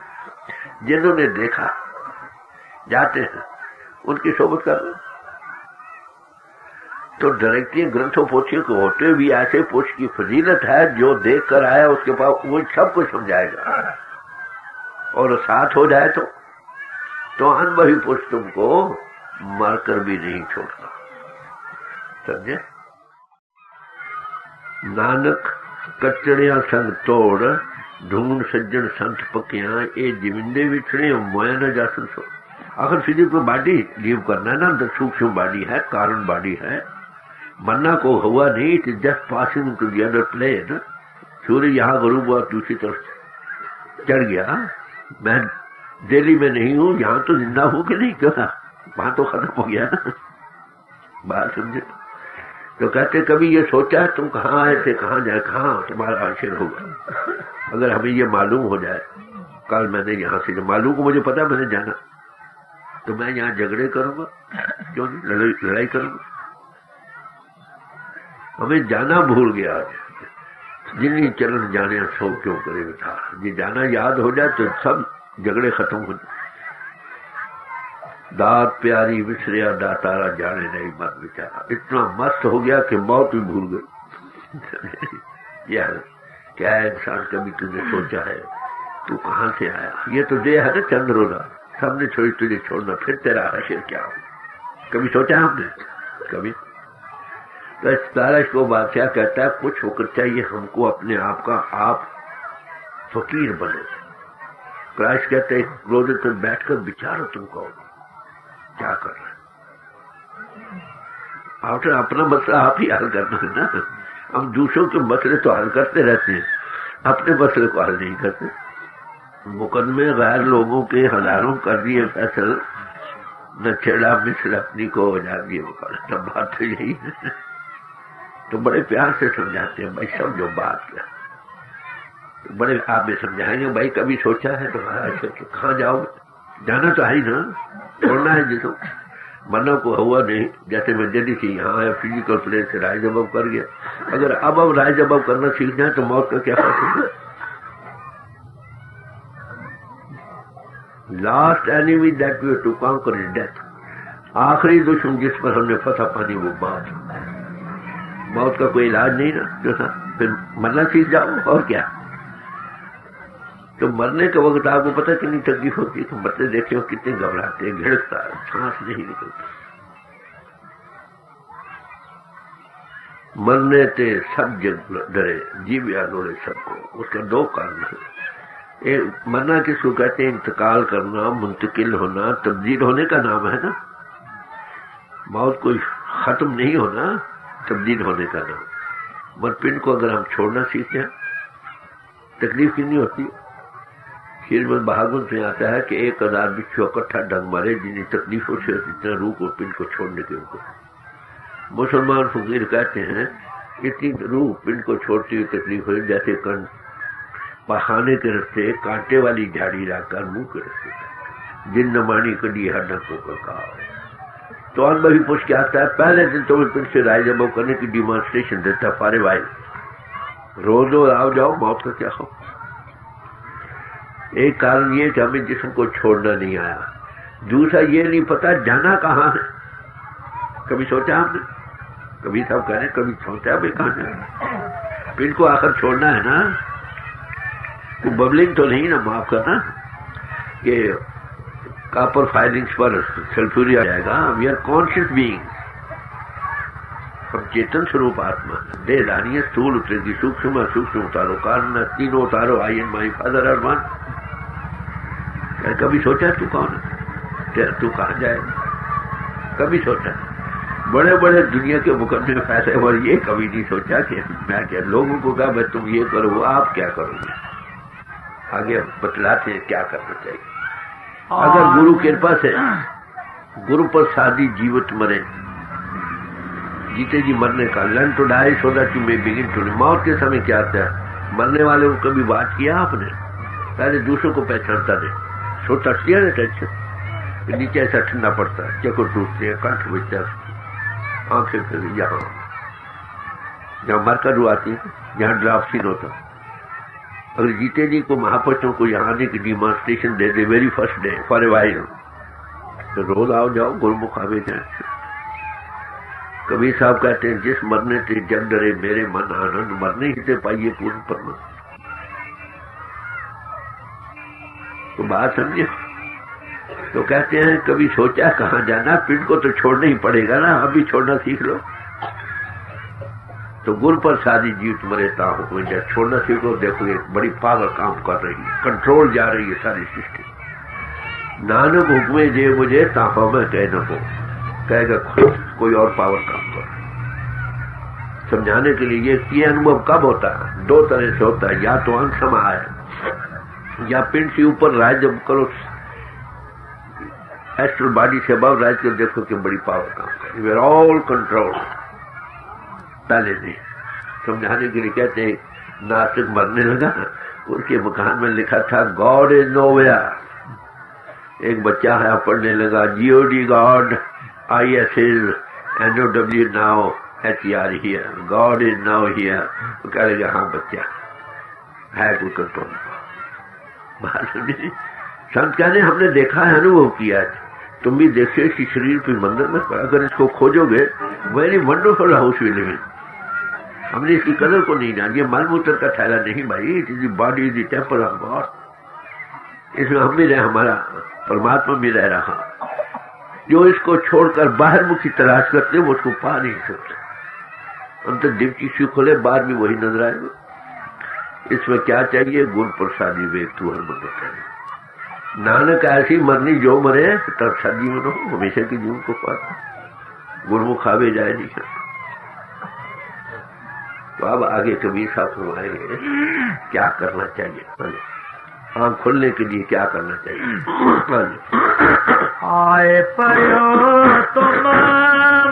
जिन्होंने देखा जाते हैं उनकी सोबत कर लो। तो डायरेक्टली ग्रंथों पोथियों को होते भी ऐसे पोछ की फजीलत है, जो देख कर आया उसके पास वो सब कुछ समझाएगा, और साथ हो जाए तो अनुभवी पुरुष तुमको मारकर भी नहीं छोड़ता, समझे? नानक कचड़िया संग तोड़, ढूंढ सज्जन संत पकिया ये जिमिंदे विछड़े मोया न जासन सो। आखिर फिजिकल बॉडी लीव करना ना, तो सूक्ष्म बॉडी है, कारण बॉडी है, मरना को हुआ नहीं, it is just passing to the other plane. सूर्य यहाँ गरूब हुआ दूसरी तरफ चढ़ गया, मैं दिल्ली में नहीं हूँ, यहाँ तो जिंदा हूँ कि नहीं, क्यों ना वहां तो खत्म हो गया ना, बात समझे। तो कहते कभी ये सोचा है तुम कहाँ आए थे, कहाँ जाए, कहाँ तुम्हारा आश्चर्य होगा अगर हमें ये मालूम हो जाए कल मैंने यहाँ से, जो मालूम को मुझे पता मैंने जाना, तो मैं यहाँ झगड़े करूंगा क्यों नहीं, लड़ाई करूंगा। हमें जाना भूल गया, जिन्हीं चरण जाने सो क्यों करे विचार। ये जाना याद हो जाए तो सब झगड़े खत्म हो जाए। दात प्यारी विसरिया दातारा जाने नहीं मत विचारा। इतना मस्त हो गया कि मौत भी भूल गई। यार क्या है इंसान, कभी तुझे सोचा है तू कहां से आया? ये तो दे है ना चंद्रोदा, सबने छोड़ी तुझे छोड़ना, फिर तेरा आखिर क्या हो? कभी सोचा है हमने? कभी। तो तारश को बादशाह कहता है कुछ होकर चाहिए हमको अपने आप का, आप फकीर बनो। क्राइस्ट कहते हैं रोजे पर बैठकर विचारो तुम कहो क्या कर रहे हैं, अपना मसला आप ही हल करना है ना। हम दूसरों के मसले तो हल करते रहते हैं, अपने मसले को हल नहीं करते। मुकदमे गैर लोगों के हजारों कर दिए फैसल, न छेड़ा मिसल अपनी को जा दिए। तब बात तो यही है। तो बड़े प्यार से समझाते हैं भाई समझो बात क्या। तो बड़े आप भी समझाएंगे भाई कभी सोचा है तो कहाँ जाओगे, जाना तो है ही ना, छोड़ना है जिसको, मरना को हुआ नहीं। जैसे मैं जल्दी से यहाँ आया फिजिकल प्लेन से राइज अबव कर गया, अगर अब राइज अबव करना सीख जाए तो मौत का क्या फर्क है। Last enemy that we to conquer is death. आखिरी दुश्मन जिस पर हमने फंसा पानी वो मौत का कोई इलाज नहीं ना, जो था फिर मरना सीख जाओ और क्या। तो मरने के वक्त आपको पता कितनी तकलीफ होती है, तो मरते देखे हो कितने घबराते हैं, घिड़कता है, सांस नहीं निकलता। मरने ते सब जग डरे, जीव या लोड़े सबको। उसका दो कारण है। एक मरना किसको कहते हैं, इंतकाल करना, मुंतकिल होना, तब्दील होने का नाम है ना। मौत कोई खत्म नहीं होना, तब्दील होने का नाम। मरपिंड को अगर हम छोड़ना सीख जाए तकलीफ कितनी होती है। श्रीमद् भागवत में आता है कि 1000 बिच्छू इकट्ठा ढंग मारे जिन्हें तकलीफों से इतना रूह को पिंड को छोड़ने के उनको। मुसलमान फकीर कहते हैं इतनी रूह पिंड को छोड़ती हुई तकलीफ हुई जैसे पखाने के रस्ते कांटे वाली झाड़ी लाकर मुंह के रस्ते जिन नमानी कड़ी हड्डा को कहा। तो अनुभवी पूछ के आता है पहले दिन तो पिंड से राय जमाव करने की डिमॉन्स्ट्रेशन देता फारे भाई, रोज आओ जाओ मौत का क्या हो। एक कारण ये कि हमें जिस्म को छोड़ना नहीं आया, दूसरा ये नहीं पता जाना कहाँ है। कभी सोचा हमने, कभी सब करें, कभी सोचा भाई कहाँ जाना। पिंड को आखिर छोड़ना है ना, तो बबलिंग तो नहीं ना, माफ करना कि कॉपर फाइलिंग्स पर सल्फ्यूरिक आ जाएगा। वी आर कॉन्शियस बीइंग्स, हम चेतन स्वरूप आत्मा। देह धानी स्थूल उतरेगी, सूक्ष्म सूक्ष्म उतारो, कारण तीनों उतारो, I and my father are one. कभी सोचा तू कौन है, तू कहाँ जाएगा? कभी सोचा? बड़े बड़े दुनिया के मुकदमे में फैसले और ये कभी नहीं सोचा कि मैं क्या लोगों को कहा भाई तुम ये करो, आप क्या करोगे, आगे बतलाते हैं क्या करना चाहिए। अगर गुरु कृपा से गुरु पर शादी जीवित मरे, जीते जी मरने का, learn to die so that you may begin to. मौत के समय क्या आता है, मरने वाले को कभी बात किया आपने? पहले दूसरों को पहचानता दे, सोच सकती है ना टेंशन, नीचे ऐसा ठंडा पड़ता है, चक्कर टूटते हैं, कंठ बचता है, आंखें फिर यहाँ जहाँ मरकर रुआती है, जहाँ ड्राफ्सिन होता। अगर जीते जी को महापुरुषों को यहाँ आने की demonstration they they very first day for a while, तो रोज आओ जाओ गुरुमुख आवे जाए। कबीर साहब कहते हैं जिस मरने से जग डरे मेरे मन आनंद, मरने ही से पाइए पूर्ण परम। तो बात समझे। तो कहते हैं कभी सोचा कहाँ जाना, पिंड को तो छोड़ना ही पड़ेगा ना, अभी छोड़ना सीख लो। तो गुरु प्रसादी जीत मरे ताहू जब छोड़ना सीखो, देखो एक बड़ी पावर काम कर रही है, कंट्रोल जा रही है सारी सृष्टि। नानक हुक्मे जे मुझे ताहो में कह न हो, कहेगा खुद कोई और पावर काम कर। समझाने के लिए ये अनुभव कब होता है? दो तरह से होता है, या तो अंग समा है या पिंड से ऊपर राज जब करो, एस्ट्रल बॉडी से अबव राज कर देखो कि बड़ी पावर काम कर। We are all control. पहले नहीं समझाने के लिए कहते हैं, नास्तिक मरने लगा, उसके मकान में लिखा था गॉड इज नोवेयर। एक बच्चा है पढ़ने लगा, GOD God, ISIS, NOW now, HER here, God is now here. वो कह लगा हाँ बच्चा है कोई कंट्रोल। संत कहने हमने देखा है, अनुभव किया है, तुम भी देखिए इसी शरीर पे मंदिर में, अगर इसको खोजोगे very wonderful house we live in. हमने इसकी कदर को नहीं जानी। ये मलमूत्र का थैला नहीं भाई, it is body is the temple of God. इसमें हम भी रहे, हमारा परमात्मा भी रह रहा। जो इसको छोड़कर बाहर मुखी तलाश करते वो उसको पा नहीं सकते। अंतर दिव्य की सी खोले, बाहर भी वही नजर आएगा। इसमें क्या चाहिए? गुरु प्रसादी वेद तू हर बंद चाहिए। नानक ऐसी मरनी जो मरे तब सजीवन हो, हमेशा की जीवन को पाता, गुरुमुख आवे जाए नहीं सकता। तो अब आगे कबीर साहब फरमाएंगे क्या करना चाहिए, आंख खोलने के लिए क्या करना चाहिए। आए पयो तुम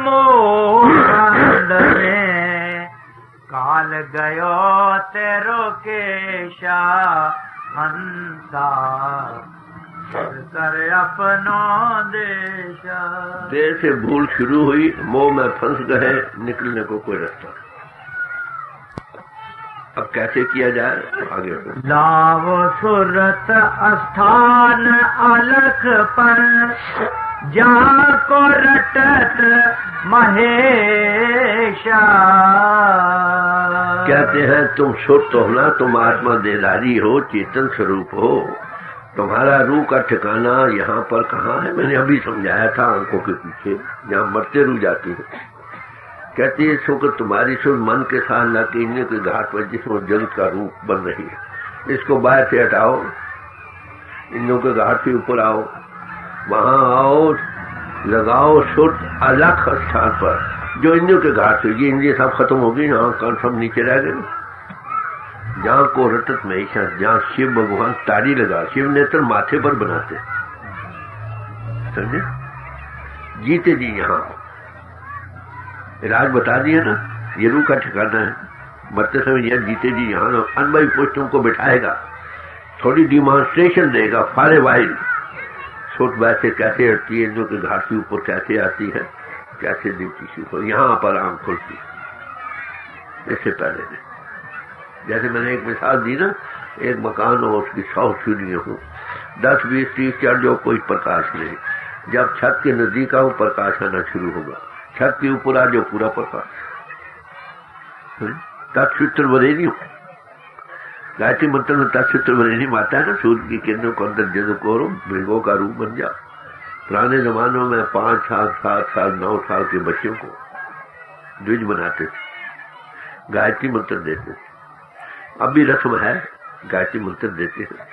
मोहंद में, काल गयो तेरो केशा हंसा, कर अपनो देशा। देर से भूल शुरू हुई, मोह में फंस गए, निकलने को कोई रास्ता। अब कैसे किया जाए आगे? लावो सुरत स्थान अलख पर, जाको रटत महेशा। कहते हैं तुम शुद्ध हो ना, तुम आत्मा देदारी हो, चेतन स्वरूप हो, तुम्हारा रूह का ठिकाना यहाँ पर कहाँ है? मैंने अभी समझाया था, आंखों के पीछे जहाँ मरते रूह जाती है। कहती है सुख तुम्हारी सुख मन के साथ न कीने के घाट पर जिसमें जगत का रूप बन रही है, इसको बाहर से हटाओ, इंद्रियों के घाट से ऊपर आओ, वहां आओ, लगाओ शुद्ध अलग स्थान पर, जो इंद्रियों के घाट से, ये इंद्रिय सब खत्म होगी ना, कान सब नीचे रह गए, जहाँ को रटत में ईशा, जहाँ शिव भगवान तारी लगा, शिव नेत्र माथे पर बनाते, समझे? जीते जी यहाँ इलाज बता दिया ना, ये रूह का ठिकाना है। मरते समय यह जीते जी यहाँ अनुभवी पुष्टों को बिठाएगा, थोड़ी डिमॉन्स्ट्रेशन देगा, फारे वाइल सोच वैसे कैसे हटती है, जो कि घाट के ऊपर कैसे आती है, कैसे दिखती है, यहाँ पर आंख खुलती है। इससे पहले जैसे मैंने एक मिसाल दी ना, एक मकान हो, उसकी 100 सीढ़ियां हो, 10, 20, 30 चढ़ जाओ, कोई प्रकाश नहीं। जब छत के नजदीक आओ प्रकाश आना शुरू होगा, छत के ऊपर आ जाओ पूरा प्रकाश। तत्सूत्र वरेणी हो, गायत्री मंत्र में तत्सूत्र वरेणी माता है ना, सूर्य की किरणों को अंदर जद करो, मृगों का रूप बन जाओ। पुराने जमानों में 5 साल, 7 साल, 9 साल के बच्चों को द्विज बनाते थे, गायत्री मंत्र देते थे। अब भी रस्म है, गायत्री मंत्र देते हैं।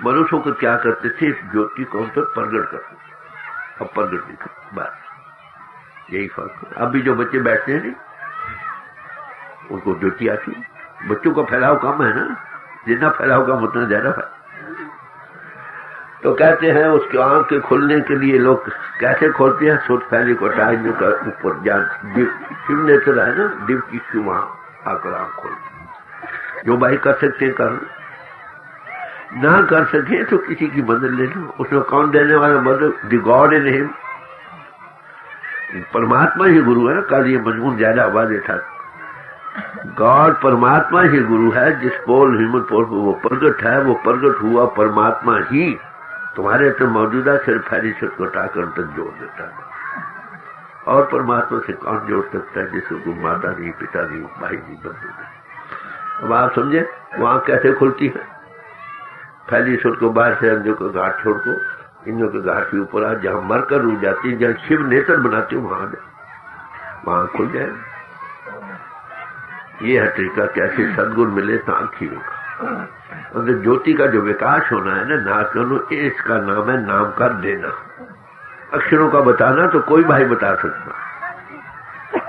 मनुष्यों को क्या करते थे, ज्योति को उन पर प्रगट करते, अब प्रगट नहीं करते, बस यही फर्क। अब भी जो बच्चे बैठते हैं नहीं, उनको ज्योति आती, बच्चों का फैलाव कम है ना, जितना फैलाव कम उतना ज्यादा है। तो कहते हैं उसके आंख के खुलने के लिए लोग कैसे खोलते हैं, सोच फैली को टाइम का ऊपर जान, शिव नेत्र है ना, दिव की शिव, वहां आकर आंख खोलते। जो भाई कर सकते कर, ना कर सके तो किसी की मदद ले लो। उसमें कौन देने वाला मदद? द गॉड इन हिम, परमात्मा ही गुरु है। कल ये मजमून ज्यादा आवाज था, गॉड परमात्मा ही गुरु है, जिस पोल हिम्मत पोल वो प्रगट है, वो प्रगट हुआ परमात्मा ही तुम्हारे तो मौजूदा सिर्फ फैली से घटाकर तक जोड़ देता है। और परमात्मा से कौन जोड़ सकता है जिसको माता नहीं, पिता नहीं, भाई नहीं, बंधु नहीं। अब आप समझे वहां कैसे खुलती है? फैली सुर को बाहर से अंजों को घाट छोड़ को इंजों के घाट के ऊपर आ, जहां मरकर रुक जाती है, जहां शिव नेत्र बनाती हूँ, वहां खुल जाए। ये है तरीका, कैसे सद्गुण मिले सांख्यों का। मतलब ज्योति का जो विकास होना है ना, नाम इसका नाम है नाम का देना। अक्षरों का बताना तो कोई भाई बता सकता,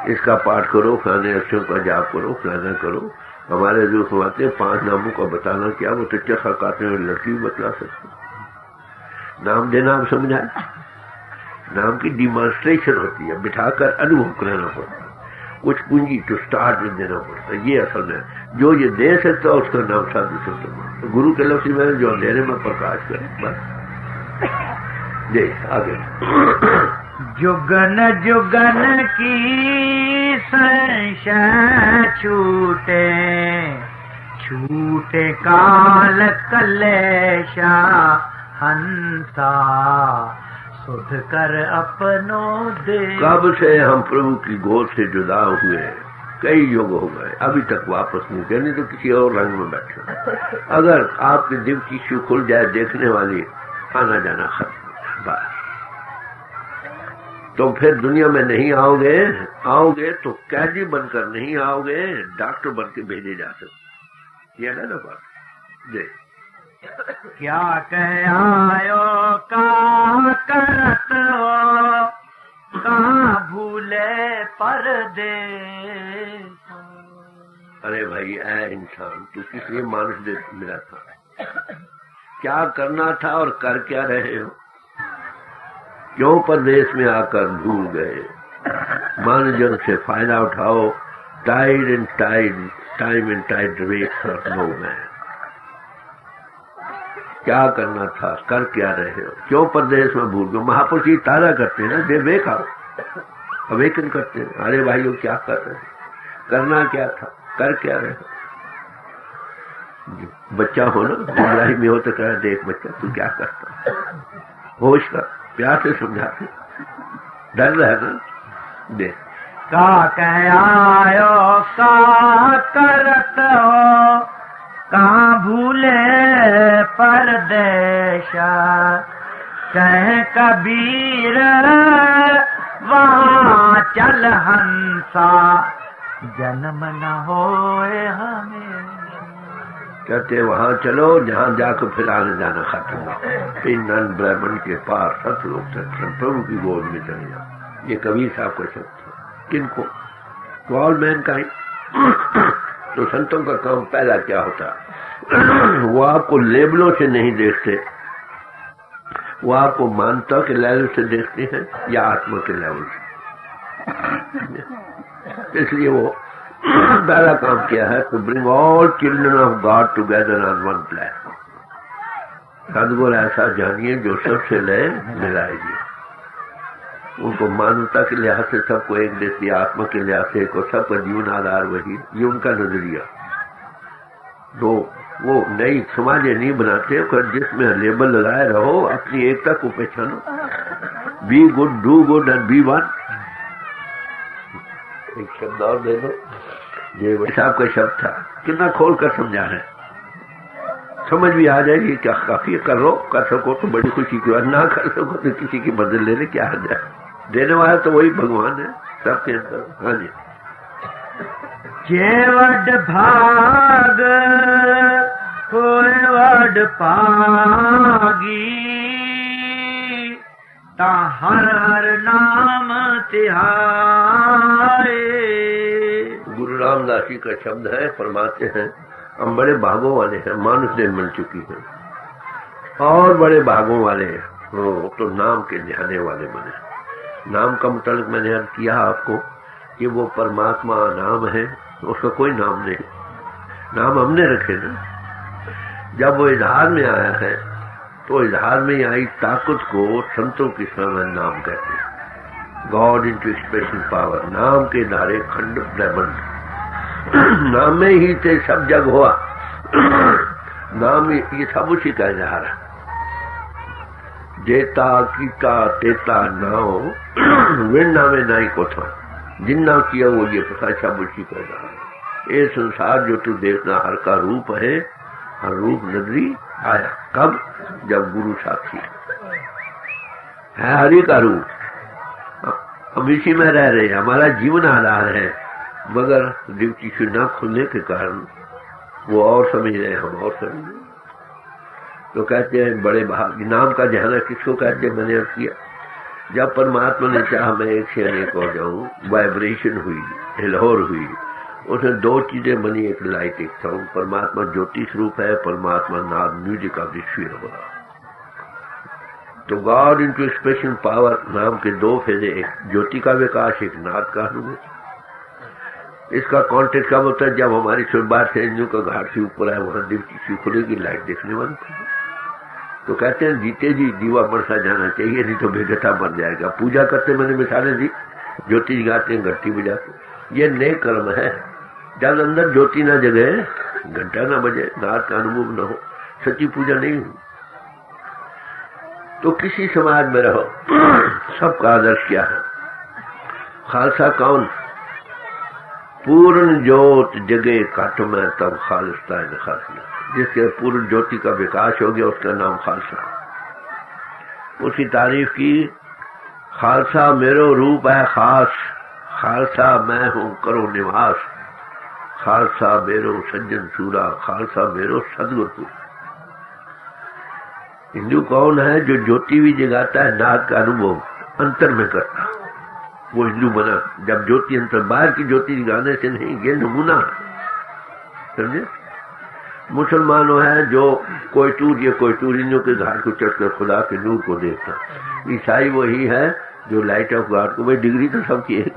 इसका पाठ करो, फलाने अक्षरों का जाप करो, फलाना करो। हमारे जो सुनाते हैं 5 नामों का बताना, क्या वो टिच्चा खड़काते हुए लड़की भी बतला सकते। नाम देना आप समझाए, नाम की डिमॉन्स्ट्रेशन होती है, बिठाकर अनुभव कराना पड़ता है, कुछ पूंजी टू स्टार्ट में देना पड़ता है। ये असल में जो ये दे सकता है उसका नाम साधु संत। तो गुरु के लफ्ज़ में जो अंधेरे में प्रकाश करे, बस। जी आगे। जुगन जुगन की संशय छूटे, छूटे काल कलेशा हंसा, सुध कर अपनों दे। कब से हम प्रभु की गोद से जुदा हुए, कई युग हो गए, अभी तक वापस नहीं गए, नहीं तो किसी और रंग में बैठे। अगर आपकी दिल की शू खुल जाए देखने वाली, आना जाना खत्म, बस। तो फिर दुनिया में नहीं आओगे, आओगे तो कैदी बनकर नहीं आओगे, डॉक्टर बन के भेजे जा सकते। ये है ना बात। जी क्या कह आयो का करत हो, कहाँ भूले परदेस। अरे भाई ऐ इंसान, तू किस लिए मानुष देश मिला था, क्या करना था और कर क्या रहे हो, क्यों परदेश में आकर भूल गए। मानजन से फायदा उठाओ, tide and tide time and tide rates of no man. क्या करना था, कर क्या रहे हो, क्यों परदेश में भूल गए। महापुरुष जी तारा करते हैं ना, दे वेक अवेकन करते हैं। अरे भाइयों क्या कर रहे हैं, करना क्या था, कर क्या रहे हो। बच्चा हो ना, गुमराही में हो तो कह देख बच्चा तू क्या करता, होश कर, प्यार से समझाते, डर रहा है ना। देख का कह आयो का करत हो, कहाँ भूले परदेशा। कह कबीर वहाँ चल हंसा, जन्म न होए हमें। कहते वहां चलो जहां जाकर फिर आने जाना खत्म हो, फिर नन ब्राह्मण के पार सतलोक सत्संग प्रभु की गोद में चले जाओ। ये कबीर साहब को सत्य, किनको, टू ऑल मैनकाइंड। तो संतों का काम पहला क्या होता, वो आपको लेबलों से नहीं देखते, वो आपको मानता के लेवल से देखते हैं या आत्मा के लेवल से। इसलिए वो पहला काम किया है, to bring all children of God together on one platform. सदगुरु ऐसा जानिए जो सबसे लय मिलाएगी, उनको मानवता के लिहाज से सबको एक देती, आत्मा के लिहाज से एक, और सबका जीवन आधार वही, ये उनका नजरिया। तो वो नई समाज नहीं बनाते, जिसमें लेबल लगाए रहो, अपनी एकता को पहचानो, be good, do good and be one. एक शब्द और दे दो, ये साहब का शब्द था, कितना खोल कर समझा रहे, समझ भी आ जाएगी। क्या काफी कर लो, कर सको तो बड़ी खुशी की बात, ना कर सको तो किसी की मदद लेने क्या आ जाए। देने वाला तो वही भगवान है सबके अंदर। हाँ जी। जेवड भाग होए वड पागी, ता हर हर नाम तिहारे। गुरु रामदास जी का शब्द है, फरमाते हैं हम बड़े भागों वाले हैं, मानुष देह मिल चुकी है, और बड़े भागों वाले हैं तो नाम के ध्याने वाले बने। नाम का मतलब मैंने अर्ज किया आपको कि वो परमात्मा नाम है, उसका कोई नाम नहीं, नाम हमने रखे ना। जब वो इजहार में आया है तो इजहार में आई ताकत को संतों की समय नाम कहते हैं। गॉड इनटू एक्सप्रेशन पावर, नाम के धारे खंड ब्रह्मांड, नाम में ही से सब जग हुआ। नाम ये सब उसी का इजहार है। जेता कीता तेता नाओ, विण नामे नाई को था, जिन्ना किया वो ये पता सब उसी का इजहार है। ये संसार जो तू देखना हर का रूप है, हर रूप नगरी आया कब, जब गुरु साक्षी है। हरि का रूप हम इसी में रह रहे हैं, हमारा जीवन आधार है। मगर दिव्य चक्षु न खुलने के कारण वो और समझ रहे हैं, हम और समझ रहे। तो कहते हैं बड़े भाग नाम का जहाना किसको कहते हैं? मैंने अर्थ किया, जब परमात्मा ने चाहा मैं एक से अनेक हो जाऊं, वाइब्रेशन हुई, हिलौर हुई, उसमें दो चीजें बनी, एक लाइट एक साउंड। परमात्मा ज्योति स्वरूप है, परमात्मा नाद म्यूजिक ऑफ द स्फीयर हो रहा। तो गॉड इनटू एक्सप्रेशन पावर नाम के दो फेजे, एक ज्योति का विकास, एक नाद का अनुभव। इसका कॉन्टेक्ट कब होता है? जब हमारी शुरुआत से इंजू का घाट से ऊपर है, वहां दिव्य खुलेगी, लाइट देखने वाली। तो कहते हैं जीते जी दीवा बरसा जाना चाहिए, नहीं तो बेगता मर जाएगा। पूजा करते मैंने मिसालें दी, ज्योति जगाते हैं, घंटी बजाते, ये नए कर्म है। जब अंदर ज्योति ना जगे, घंटा ना बजे, नाद का अनुभव न हो, सच्ची पूजा नहीं हुई। तो किसी समाज में रहो, सबका आदर्श क्या है? खालसा कौन? पूर्ण ज्योत जगे काट में तब खालिस्ता है खालसा। जिसके पूर्ण ज्योति का विकास हो गया उसका नाम खालसा। उसकी तारीफ की, खालसा मेरो रूप है खास, खालसा मैं हूं करो निवास, खालसा मेरो सज्जन सूरा, खालसा मेरो सदगुरु। हिंदू कौन है? जो ज्योति भी जगाता है, नाद का अनुभव अंतर में करता, वो हिंदू बना। जब ज्योति अंतर, बाहर की ज्योति जगाने से नहीं, ये नमूना, समझे? मुसलमान है जो कोई टूर इन के घाट को चढ़कर खुदा के नूर को देखता। ईसाई वही है जो लाइट ऑफ गॉड को, भाई डिग्री तो सब की है,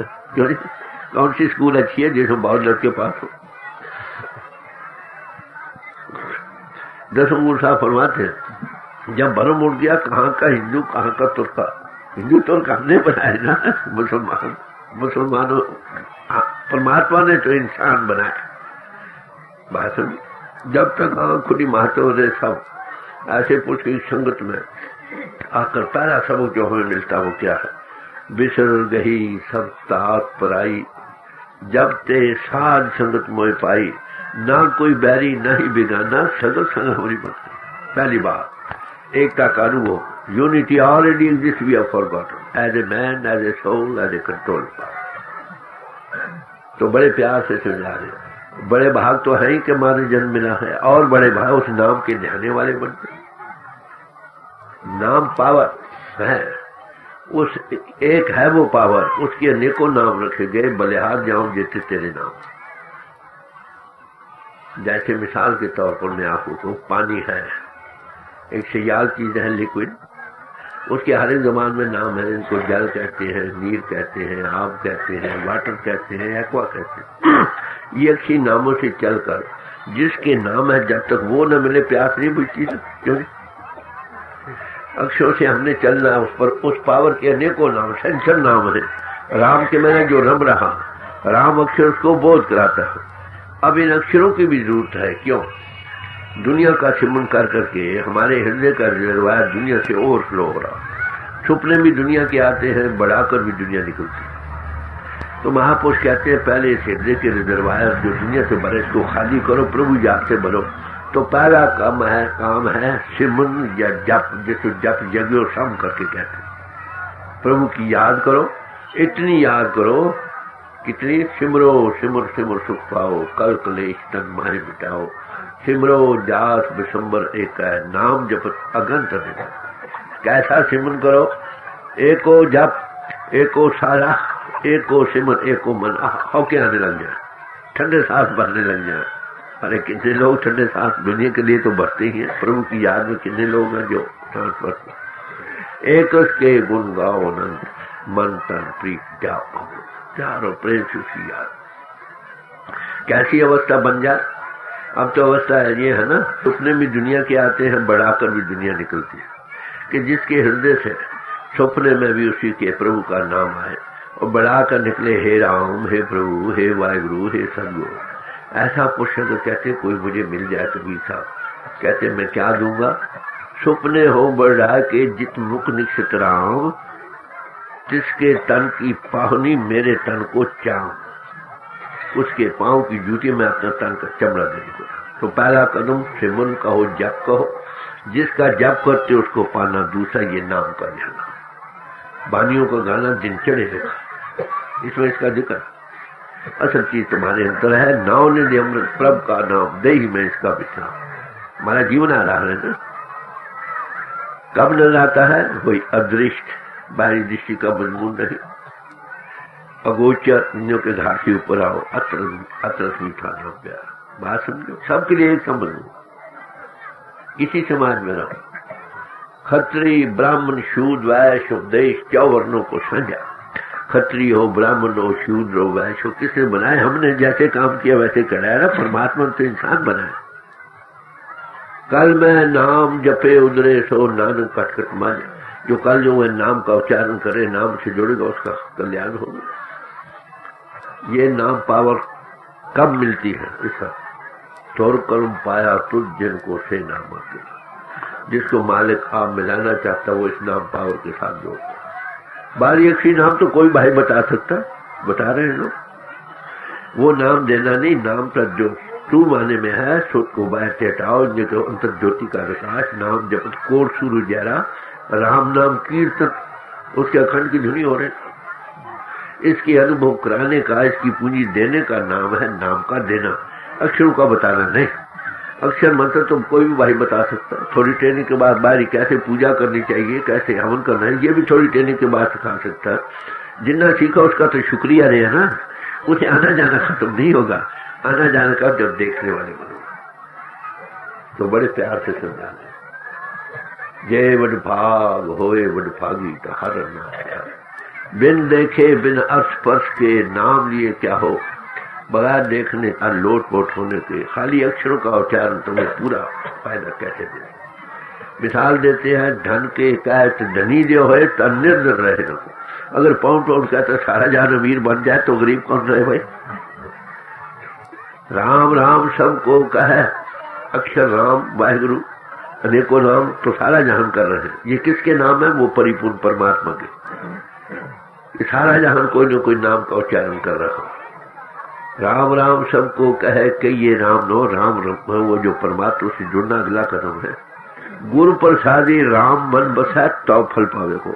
कौन सी स्कूल अच्छी है जिसमें बहुत लड़के पास हो? दसों गुरु साहब फरमाते हैं, जब भरम उड़ गया कहाँ का हिंदू कहाँ का तुर्का। हिंदू तुर्क हमने बनाए ना, मुसलमानों परमात्मा ने तो इंसान बनाए। भाषण जब तक आंख खुली महत्व रहे, सब ऐसे पुरुष की संगत में आकर पहला सबक जो हमें मिलता वो क्या है? बिसर गही सब तात पराई, जब ते साध संगत मोह पाई, ना कोई बैरी ना ही बिगाना, सगल संग हमारी बात। पहली बात एकता का अनुभव, unity already exist, we have forgotten as a man, as a soul, as a control power. तो बड़े प्यार से समझा रहे, बड़े भाग तो है ही कि माने जन्म मिला है, और बड़े भाग उस नाम के ध्याने वाले बनते। नाम पावर है, उस एक है वो पावर, उसके अनेकों नाम रखे गए। बलिहार जाऊं जेते तेरे नाम। जैसे मिसाल के तौर पर मैं आपको कहूं, पानी है, एक सियाल चीज है, लिक्विड, उसके हर एक जबान में नाम है। इनको जल कहते हैं, नीर कहते हैं, आब कहते हैं, वाटर कहते हैं, एक्वा कहते हैं। ये अच्छी नामों से चलकर जिसके नाम है, जब तक वो न मिले प्यास नहीं बुझती। क्यों? अक्षरों से हमने चलना, उस पर उस पावर के अनेकों नाम, सेंसर नाम है। राम के मैंने जो रम रहा, राम अक्षर उसको बोध कराता है। अब इन अक्षरों की भी जरूरत है। क्यों? दुनिया का सिमरन कर करके हमारे हृदय का रिजर्वायर दुनिया से ओवरफ्लो हो रहा। सुपने भी दुनिया के आते हैं, बढ़ाकर भी दुनिया निकलती है। तो महापुरुष कहते हैं पहले इस हृदय के रिजर्वायर जो दुनिया से भरे, इसको खाली करो, प्रभु याद से भरो। तो पहला काम है सिमरन या जप, जिसको जप यज्ञ सम करके कहते हैं। प्रभु की याद करो, इतनी याद करो, कितनी? सिमरो सिमर सिमर सुख पाओ, कल कलेश तन माहे मिटाओ, सिमरो जास बिशंबर एक है, नाम जपत अगंत दे। कैसा सिमरन करो? एको जप, एको सारा, एको सिमर, एको मन। होके आने लग जाए, ठंडे सांस भरने लग जाए। अरे कितने लोग ठंडे सांस दुनिया के लिए तो भरते ही हैं, प्रभु की याद में कितने लोग हैं जो सांस भरते। एक के गुण गाओ अनंत, मन तन प्रीत जाओ, चारों प्रेम से उसकी याद। कैसी अवस्था बन जाए? अब तो अवस्था ये है ना, सपने भी दुनिया के आते हैं, बढ़ाकर भी दुनिया निकलती है। कि जिसके हृदय से सपने में भी उसी के प्रभु का नाम आए और बढ़ाकर निकले, हे राम, हे प्रभु, हे वाहिगुरु, हे सदगुरु। ऐसा पुरुष तो कहते कोई मुझे मिल जाए कबीर साहब, कहते मैं क्या दूंगा? सपने हो बढ़ा के जित मुख निश्चित राम, जिसके तन की पाहुनी मेरे तन को चाम, उसके पांव की जूती में अपना तन का चमड़ा दे दूंगा। तो पहला कदम सिमरन कहो, जप कहो। जिसका जप करते उसको पाना। दूसरा ये नाम का ध्यान। बानियों का गाना दिन चढ़े लिखा, इसमें इसका जिक्र। असल चीज तुम्हारे अंदर है। नाव ने दे अमृत प्रभ का नाम दे ही मैं इसका विश्राम। हमारा जीवन आधार है ना। कब नजर आता है? कोई अदृष्ट बाहरी दृष्टि का मजमून नहीं। अगोचर इंद्रियों के घाट के ऊपर आओ, अतरस मीठा नाम प्यार। बात समझो, सबके लिए एक समझ लो। इसी समाज में रहो। खत्री ब्राह्मण शूद्र वैश्य उपदेश 4 वर्णों को समझा। खत्री हो, ब्राह्मण हो, शूद्र हो, वैश्य हो, किसने बनाए? हमने जैसे काम किया वैसे कराया ना। परमात्मा ने तो इंसान बनाया। कल मैं नाम जपे उदरे सो नानक कटकट मान। जो कल जो है नाम का उच्चारण करे, नाम से जुड़ेगा, उसका कल्याण होगा। ये नाम पावर कब मिलती है? ऐसा तोर कर्म पाया तुझ जिनको से नाम आके। जिसको मालिक आप मिलाना चाहता वो इस नाम पावर के साथ जोड़ता। बारी एक ही नाम तो कोई भाई बता सकता, बता रहे हैं लोग। वो नाम देना नहीं, नाम का जो तू माने में है, सुख को बाहर से हटाओ, जो अंतर ज्योति का प्रकाश। नाम जपत कोर सूर्य जरा, राम नाम कीर्तन, उसके अखंड की धुनी हो रहे। इसकी अनुभव कराने का, इसकी पूंजी देने का नाम है नाम का देना, अक्षरों का बताना नहीं। अक्षर मंत्र तो कोई भी भाई बता सकता। थोड़ी ट्रेनिंग के बाद बारी कैसे पूजा करनी चाहिए, कैसे हवन करना है, ये भी थोड़ी ट्रेनिंग के बाद सिखा सकता है। जितना सीखा उसका तो शुक्रिया नहीं है ना। उसे आना जाना खत्म नहीं होगा। आना जाना का जब देखने वाले बनोगे तो बड़े प्यार से समझा। जय वड भाग होए वड भागी तो हर बिन देखे बिन अर्थ स्पर्श के नाम लिए क्या हो। बगैर देखने का लोट पोट होने के खाली अक्षरों का उच्चारण तुम्हें पूरा फायदा कैसे दे। मिसाल देते हैं धन के कहत धनी जो है तो निर्धन रहे न। अगर पाउंड पाउंड कहता सारा जान अमीर बन जाए तो गरीब कौन रहे भाई। राम राम सबको कहे, अक्षर राम वाहिगुरु अनेकों नाम तो सारा जहान कर रहे हैं। ये किसके नाम है? वो परिपूर्ण परमात्मा के। सारा जहान कोई न कोई नाम का उच्चारण कर रहा है। राम राम सबको कहे कि ये राम नो राम राम वो जो परमात्मा से जुड़ना अगला कदम है। गुरु प्रसादी राम मन बसा तो फल पावे को।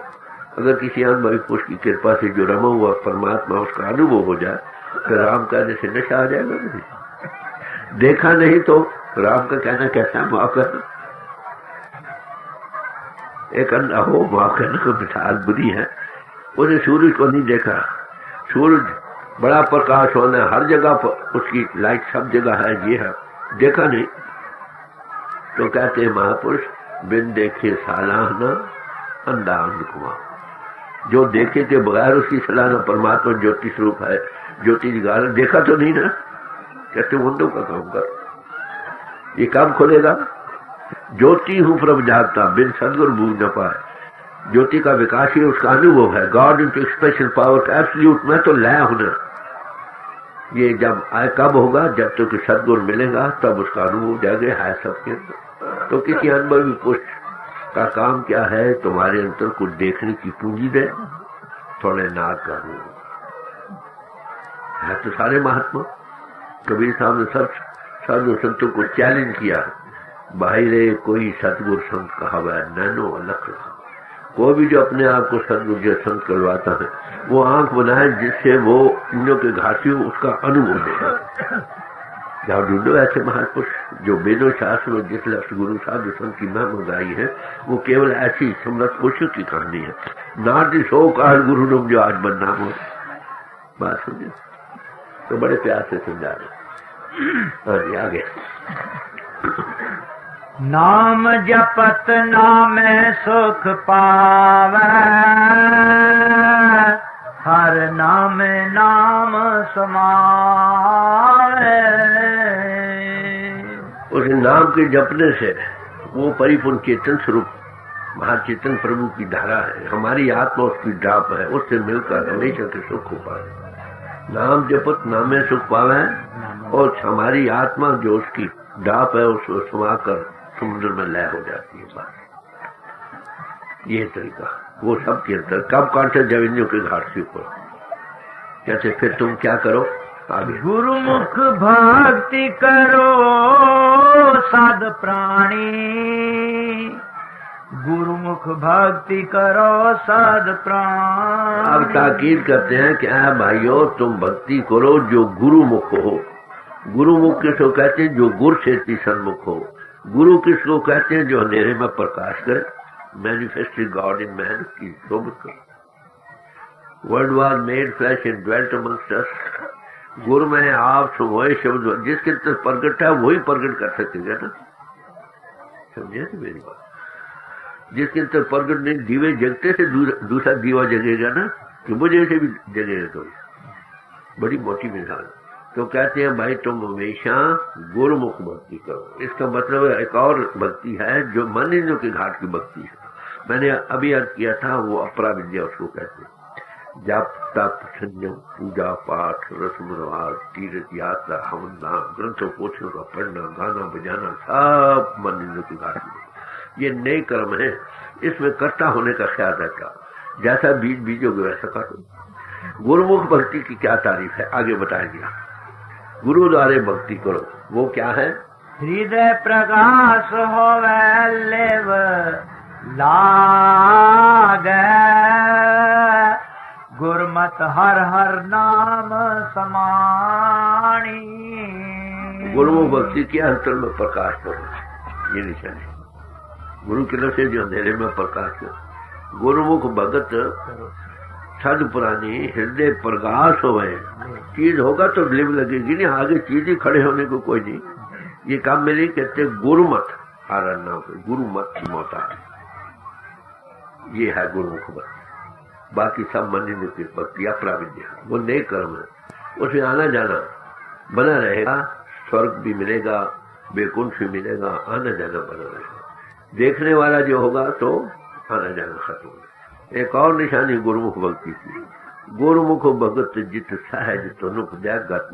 अगर किसी अनुभवी पुरुष की कृपा से जो रमा हुआ परमात्मा उसका अनुभव हो जाए तो राम कहने से नशा आ जाएगा। नहीं देखा नहीं तो राम का कहना कैसा? माफ करना। एक अन्ना हो माफ करना को मिसाल बुरी है। उसने सूरज को नहीं देखा। सूरज बड़ा प्रकाश होना है, हर जगह पर उसकी लाइट सब जगह है, ये है, देखा नहीं तो कहते हैं महापुरुष बिन देखे सालाना अंधा अंधकुआ। जो देखे के बगैर उसकी सलाना परमात्मा ज्योति स्वरूप है, ज्योति निकाल देखा तो नहीं ना। कहते बंदों का काम कर, ये काम खोलेगा। ज्योति हूं प्रभ जागता बिन सदगुरु बूझ न पाए। ज्योति का विकास ही उसका अनुभव है। God into expression power absolute में तो लय होना। ये जब आए कब होगा? जब तक तो सदगुरु मिलेगा तब उसका अनुभव जागे है सबके अंदर। तो किसी अनुभवी पुरुष का काम क्या है? तुम्हारे अंदर कुछ देखने की पूंजी दे, थोड़े नाद का है। तो सारे महात्मा कबीर साहब ने सब साधु संतों को चैलेंज किया। बाहरे कोई सतगुरु संत कहा हुआ नैनो अलग। कोई भी जो अपने आप को सदगुरु जो संत करवाता है वो आंख बनाए जिससे वो इंद्रियों के घाटी उसका अनुभव दे। जहाँ ढूंढो ऐसे महापुरुष जो वेदों शास्त्र और जिस लक्ष्य गुरु साधु संत की महिमा गाई है वो केवल ऐसी समृद्ध पुरुषों की कहानी है। नारदी सो काल गुरु नम जो आज बदनाम हो। बात समझे तो बड़े प्यार से समझा रहे। आगे नाम जपत नामे सुख पावे, हर नाम नाम समावे। उस नाम के जपने से वो परिपूर्ण चेतन स्वरूप महाचेतन प्रभु की धारा है। हमारी आत्मा उसकी डाप है, उससे मिलकर हमेशा के सुख हो पाए। नाम जपत नामे सुख पावे और हमारी आत्मा जो उसकी डाप है उसको समाकर समुद्र में लय हो जाती है। बात ये तरीका वो सब के अंदर कब कांटे जविनियों के घाट के ऊपर कहते फिर तुम क्या करो आगे। गुरुमुख भक्ति करो साध प्राणी, गुरुमुख भक्ति करो सद प्राण। अब ताकीद करते हैं कि भाइयों तुम भक्ति करो जो गुरुमुख हो। गुरुमुख किसको कहते हैं? जो गुरु से सन्मुख हो। गुरु किसको कहते हैं? जो अंधेरे में प्रकाश करे, मैनिफेस्टेड गॉड इन मैन की सोबत करे। Word was made flash and dwelt amongst अस। गुरु में आप वही शब्द जिसके अंदर प्रगट है वही प्रगट कर सकेगा ना। समझे ना मेरी बात? जिसके अंदर प्रगट नहीं, दीवे जगते से दूसरा दीवा जगेगा ना, कि मुझे से भी जगेगा। तो बड़ी मोटी मिसाल। तो कहते हैं भाई तुम हमेशा गुरुमुख भक्ति करो। इसका मतलब एक और भक्ति है जो मनिंद्र के घाट की भक्ति है। मैंने अभी अर्ज किया था, वो अपरा विद्या उसको कहते हैं। जप तप संयम पूजा पाठ रस्म रिवाज तीर्थ यात्रा हवन दान ग्रंथों पोथों का पढ़ना गाना बजाना सब मनिंद्र के घाट में। ये नए कर्म है, इसमें कर्ता होने का ख्याल रखा। जैसा बीज बीजोगे वैसा करो। गुरुमुख भक्ति की क्या तारीफ है आगे बताएंगे। गुरु द्वारे भक्ति करो, वो क्या है? हृदय प्रकाश होवे लेव लागे, गुरमत हर हर नाम समाणी। गुरुमुख भक्ति के अंतर में प्रकाश करो, ये निशानी। गुरु की तरफ से जो अंधेरे में प्रकाश करो। गुरुमुख भगत छद पुरानी हृदय प्रकाश हो गए। चीज होगा तो लिव लगेगी नहीं, आगे चीज ही खड़े होने को कोई नहीं। ये काम में नहीं कहते गुरुमत हर नाम, गुरुमत की मोता है। ये है गुरुमुख भक्ति। बाकी सब मनिंद्र की भक्ति अपरा विद्या, वो नए कर्म है। उसमें आना जाना बना रहेगा, स्वर्ग भी मिलेगा, बैकुंठ भी मिलेगा, आना जाना बना रहेगा। देखने वाला जो होगा तो आना जाना खत्म होगा। एक और निशानी गुरुमुख भक्ति की। गुरुमुख भगत जित सहज तो नुख गत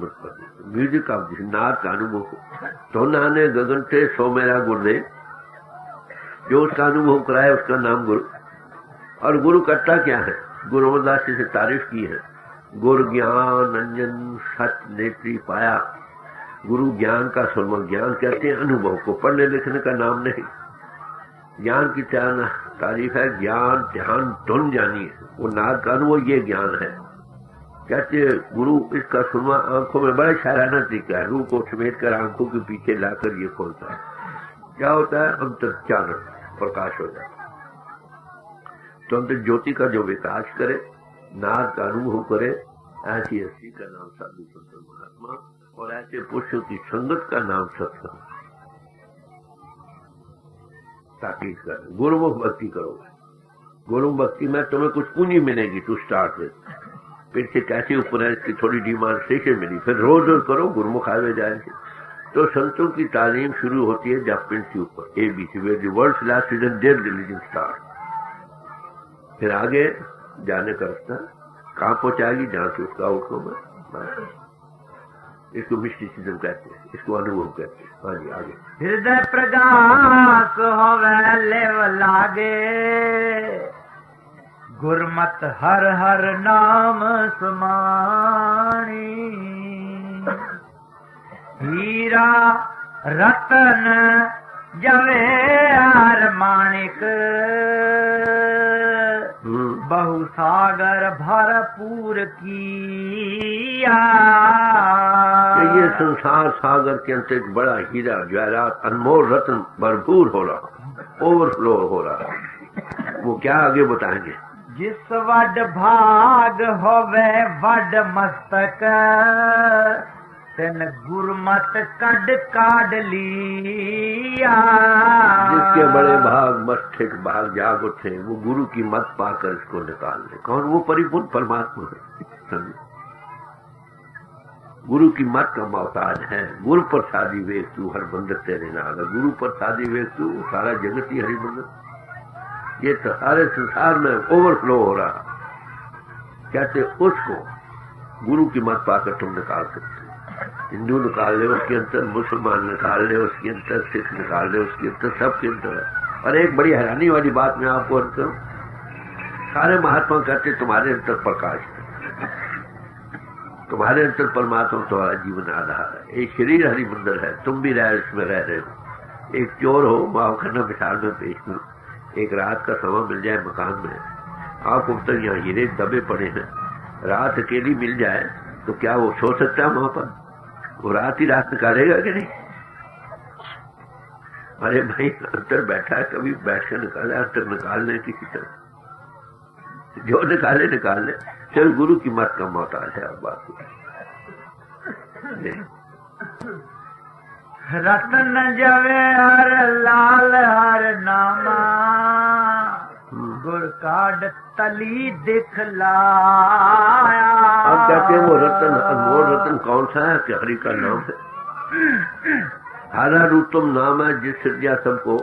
म्यूजिक ऑफ नाद का अनुभव तो नाने गगन थे सो मेरा गुरुदेव। जो उसका अनुभव कराए उसका नाम गुरु। और गुरु करता क्या है? गुरु अमरदास जी से तारीफ की है। गुरु ज्ञान अंजन सच नेत्री पाया। गुरु ज्ञान का सुरमल, ज्ञान कहते हैं अनुभव को, पढ़ने लिखने का नाम नहीं। ज्ञान की तारीफ है, ज्ञान ध्यान धुन जानिए, वो नाद का अनुभव, ये ज्ञान है। कहते गुरु इसका सुरमा आंखों में बड़ा शायराना तरीका है। रूह को समेट कर आंखों के पीछे लाकर ये खोलता है। क्या होता है? अंतर चानन प्रकाश हो जाता है। तो अंतर ज्योति का जो विकास करे, नाद का अनुभव करे, ऐसी हस्ती का नाम साधु संत महात्मा, और ऐसे पुरुषों की संगत का नाम सत्संग। ताकि गुरुमुख भक्ति करोगे। गुरु भक्ति में तुम्हें कुछ पूंजी मिलेगी टू स्टार्ट विद। फिर से कैसे ऊपर है इसकी थोड़ी डिमांस्ट्रेशन मिली, फिर रोज रोज करो, गुरुमुख आगे जाएंगे। तो संतों की तालीम शुरू होती है जापिन के ऊपर, ABC, where the world's last reason there religion start. फिर आगे जाने का रास्ता कहाँ पहुंचाएगी? जहां से उसका आउटकम है। इसको मिस्टिसिज्म कहते हैं, इसको अनुभव कहते हैं। हाँ जी, आगे। हृदय प्रकाश होवे लेव लागे, गुरमत हर हर नाम समाणी। हीरा रतन जवेहर माणिक, बहु सागर भरपूर किया। ये संसार सागर के अंत एक बड़ा हीरा जवाहरात अनमोल रत्न भरपूर हो रहा, ओवरफ्लो हो रहा। वो क्या आगे बताएंगे? जिस वड भाग होवे वड मस्तक, तेन गुरमत कड काढ़ लिया। जिसके बड़े भाग मस्तक भाग जाग उठे, वो गुरु की मत पाकर इसको निकाल ले। कौन? वो परिपूर्ण परमात्मा है। गुरु की मत का मोहताज है। गुरु प्रसादी वेख तू हर बंदर तेरे नाल। गुरु प्रसादी वेख तू, सारा जगत ही हरि बंदर। ये तो सारे संसार में ओवरफ्लो हो रहा। कहते उसको गुरु की मत पाकर तुम निकाल सकते। हिंदू निकाल ले उसके अंदर, मुसलमान निकाल ले उसके अंदर, सिख निकाल ले उसके अंदर, सबके अंदर है। और एक बड़ी हैरानी वाली बात मैं आपको अर्ज करूं, सारे महात्मा कहते तुम्हारे अंदर प्रकाश है, तुम्हारे अंदर परमात्मा तुम्हारा जीवन आधार है। एक शरीर हरि मंदिर है, तुम भी रह इसमें रह रहे हो। एक चोर हो, माओ खन्ना मिसाल में पेश करूं, एक रात का समय मिल जाए मकान में, आपको तक यहाँ हीरे दबे पड़े हैं, रात अकेली मिल जाए तो क्या वो सो सकता है वहां पर? वो रात ही रात निकालेगा कि नहीं? अरे भाई अंतर बैठा है, कभी बैठ कर निकाले, अंतर निकालने किसी तरह, जो निकाले निकाल ले। चल गुरु की मत का मोहताज है। अब बात रतन जवे हर लाल हर नामा, गुर काड तली दिखलाया। अब कहते हैं वो रतन, अनमोल रतन कौन सा है कि हरि का नाम है। हरा उत्तम नाम है जिस सृजा सबको,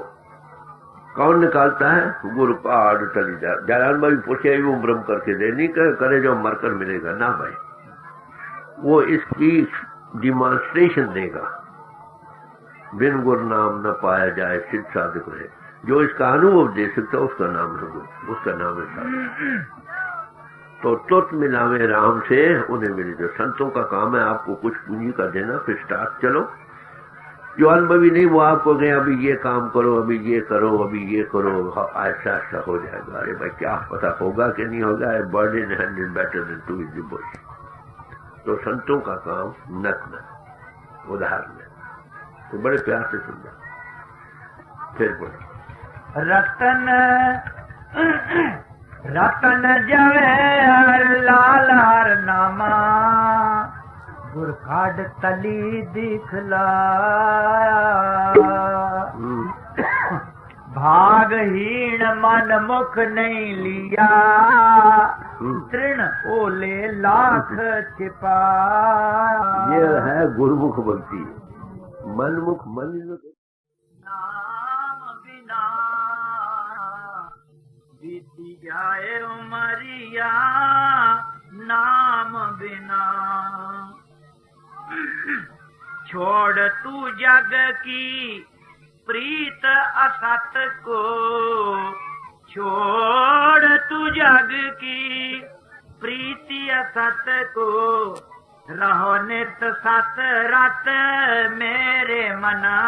कौन निकालता है? गुरु काड तली जा। जयराम भाई पूछे वो ब्रह्म करके दे, नहीं करे जो मरकर मिलेगा ना भाई, वो इसकी डिमॉन्स्ट्रेशन देगा। बिन गुरु नाम न पाया जाए सिद्ध साधक रहे, जो इसका अनुभव दे सकता उसका नाम है गुरु, उसका नाम है साधक। तो तुत मिलावे राम से उन्हें मिले। जो संतों का काम है आपको कुछ पूंजी का देना, फिर स्टार्ट चलो। जो अनुभवी नहीं वो आपको कहे अभी ये काम करो, अभी ये करो, अभी ये करो, ऐसा ऐसा हो जाएगा। अरे भाई क्या पता होगा कि नहीं होगा। Bird in hand is better than two in the bush. तो संतों का काम नत न उदाहरण है, तो बड़े प्यार से सुनना। फिर बोलो रतन रतन जवे हर लाल हर नामा, गुर काड तली दिखलाया। भागहीन मन मुख नहीं लिया, तृण ओले लाख छिपाया। ये है गुरुमुख भक्ति। मनमुख मन नाम बिना बीती जाए उमरिया, नाम बिना। छोड़ तू जग की प्रीत असत को, छोड़ तू जग की प्रीति असत को, रहो नित सत रत मेरे मना।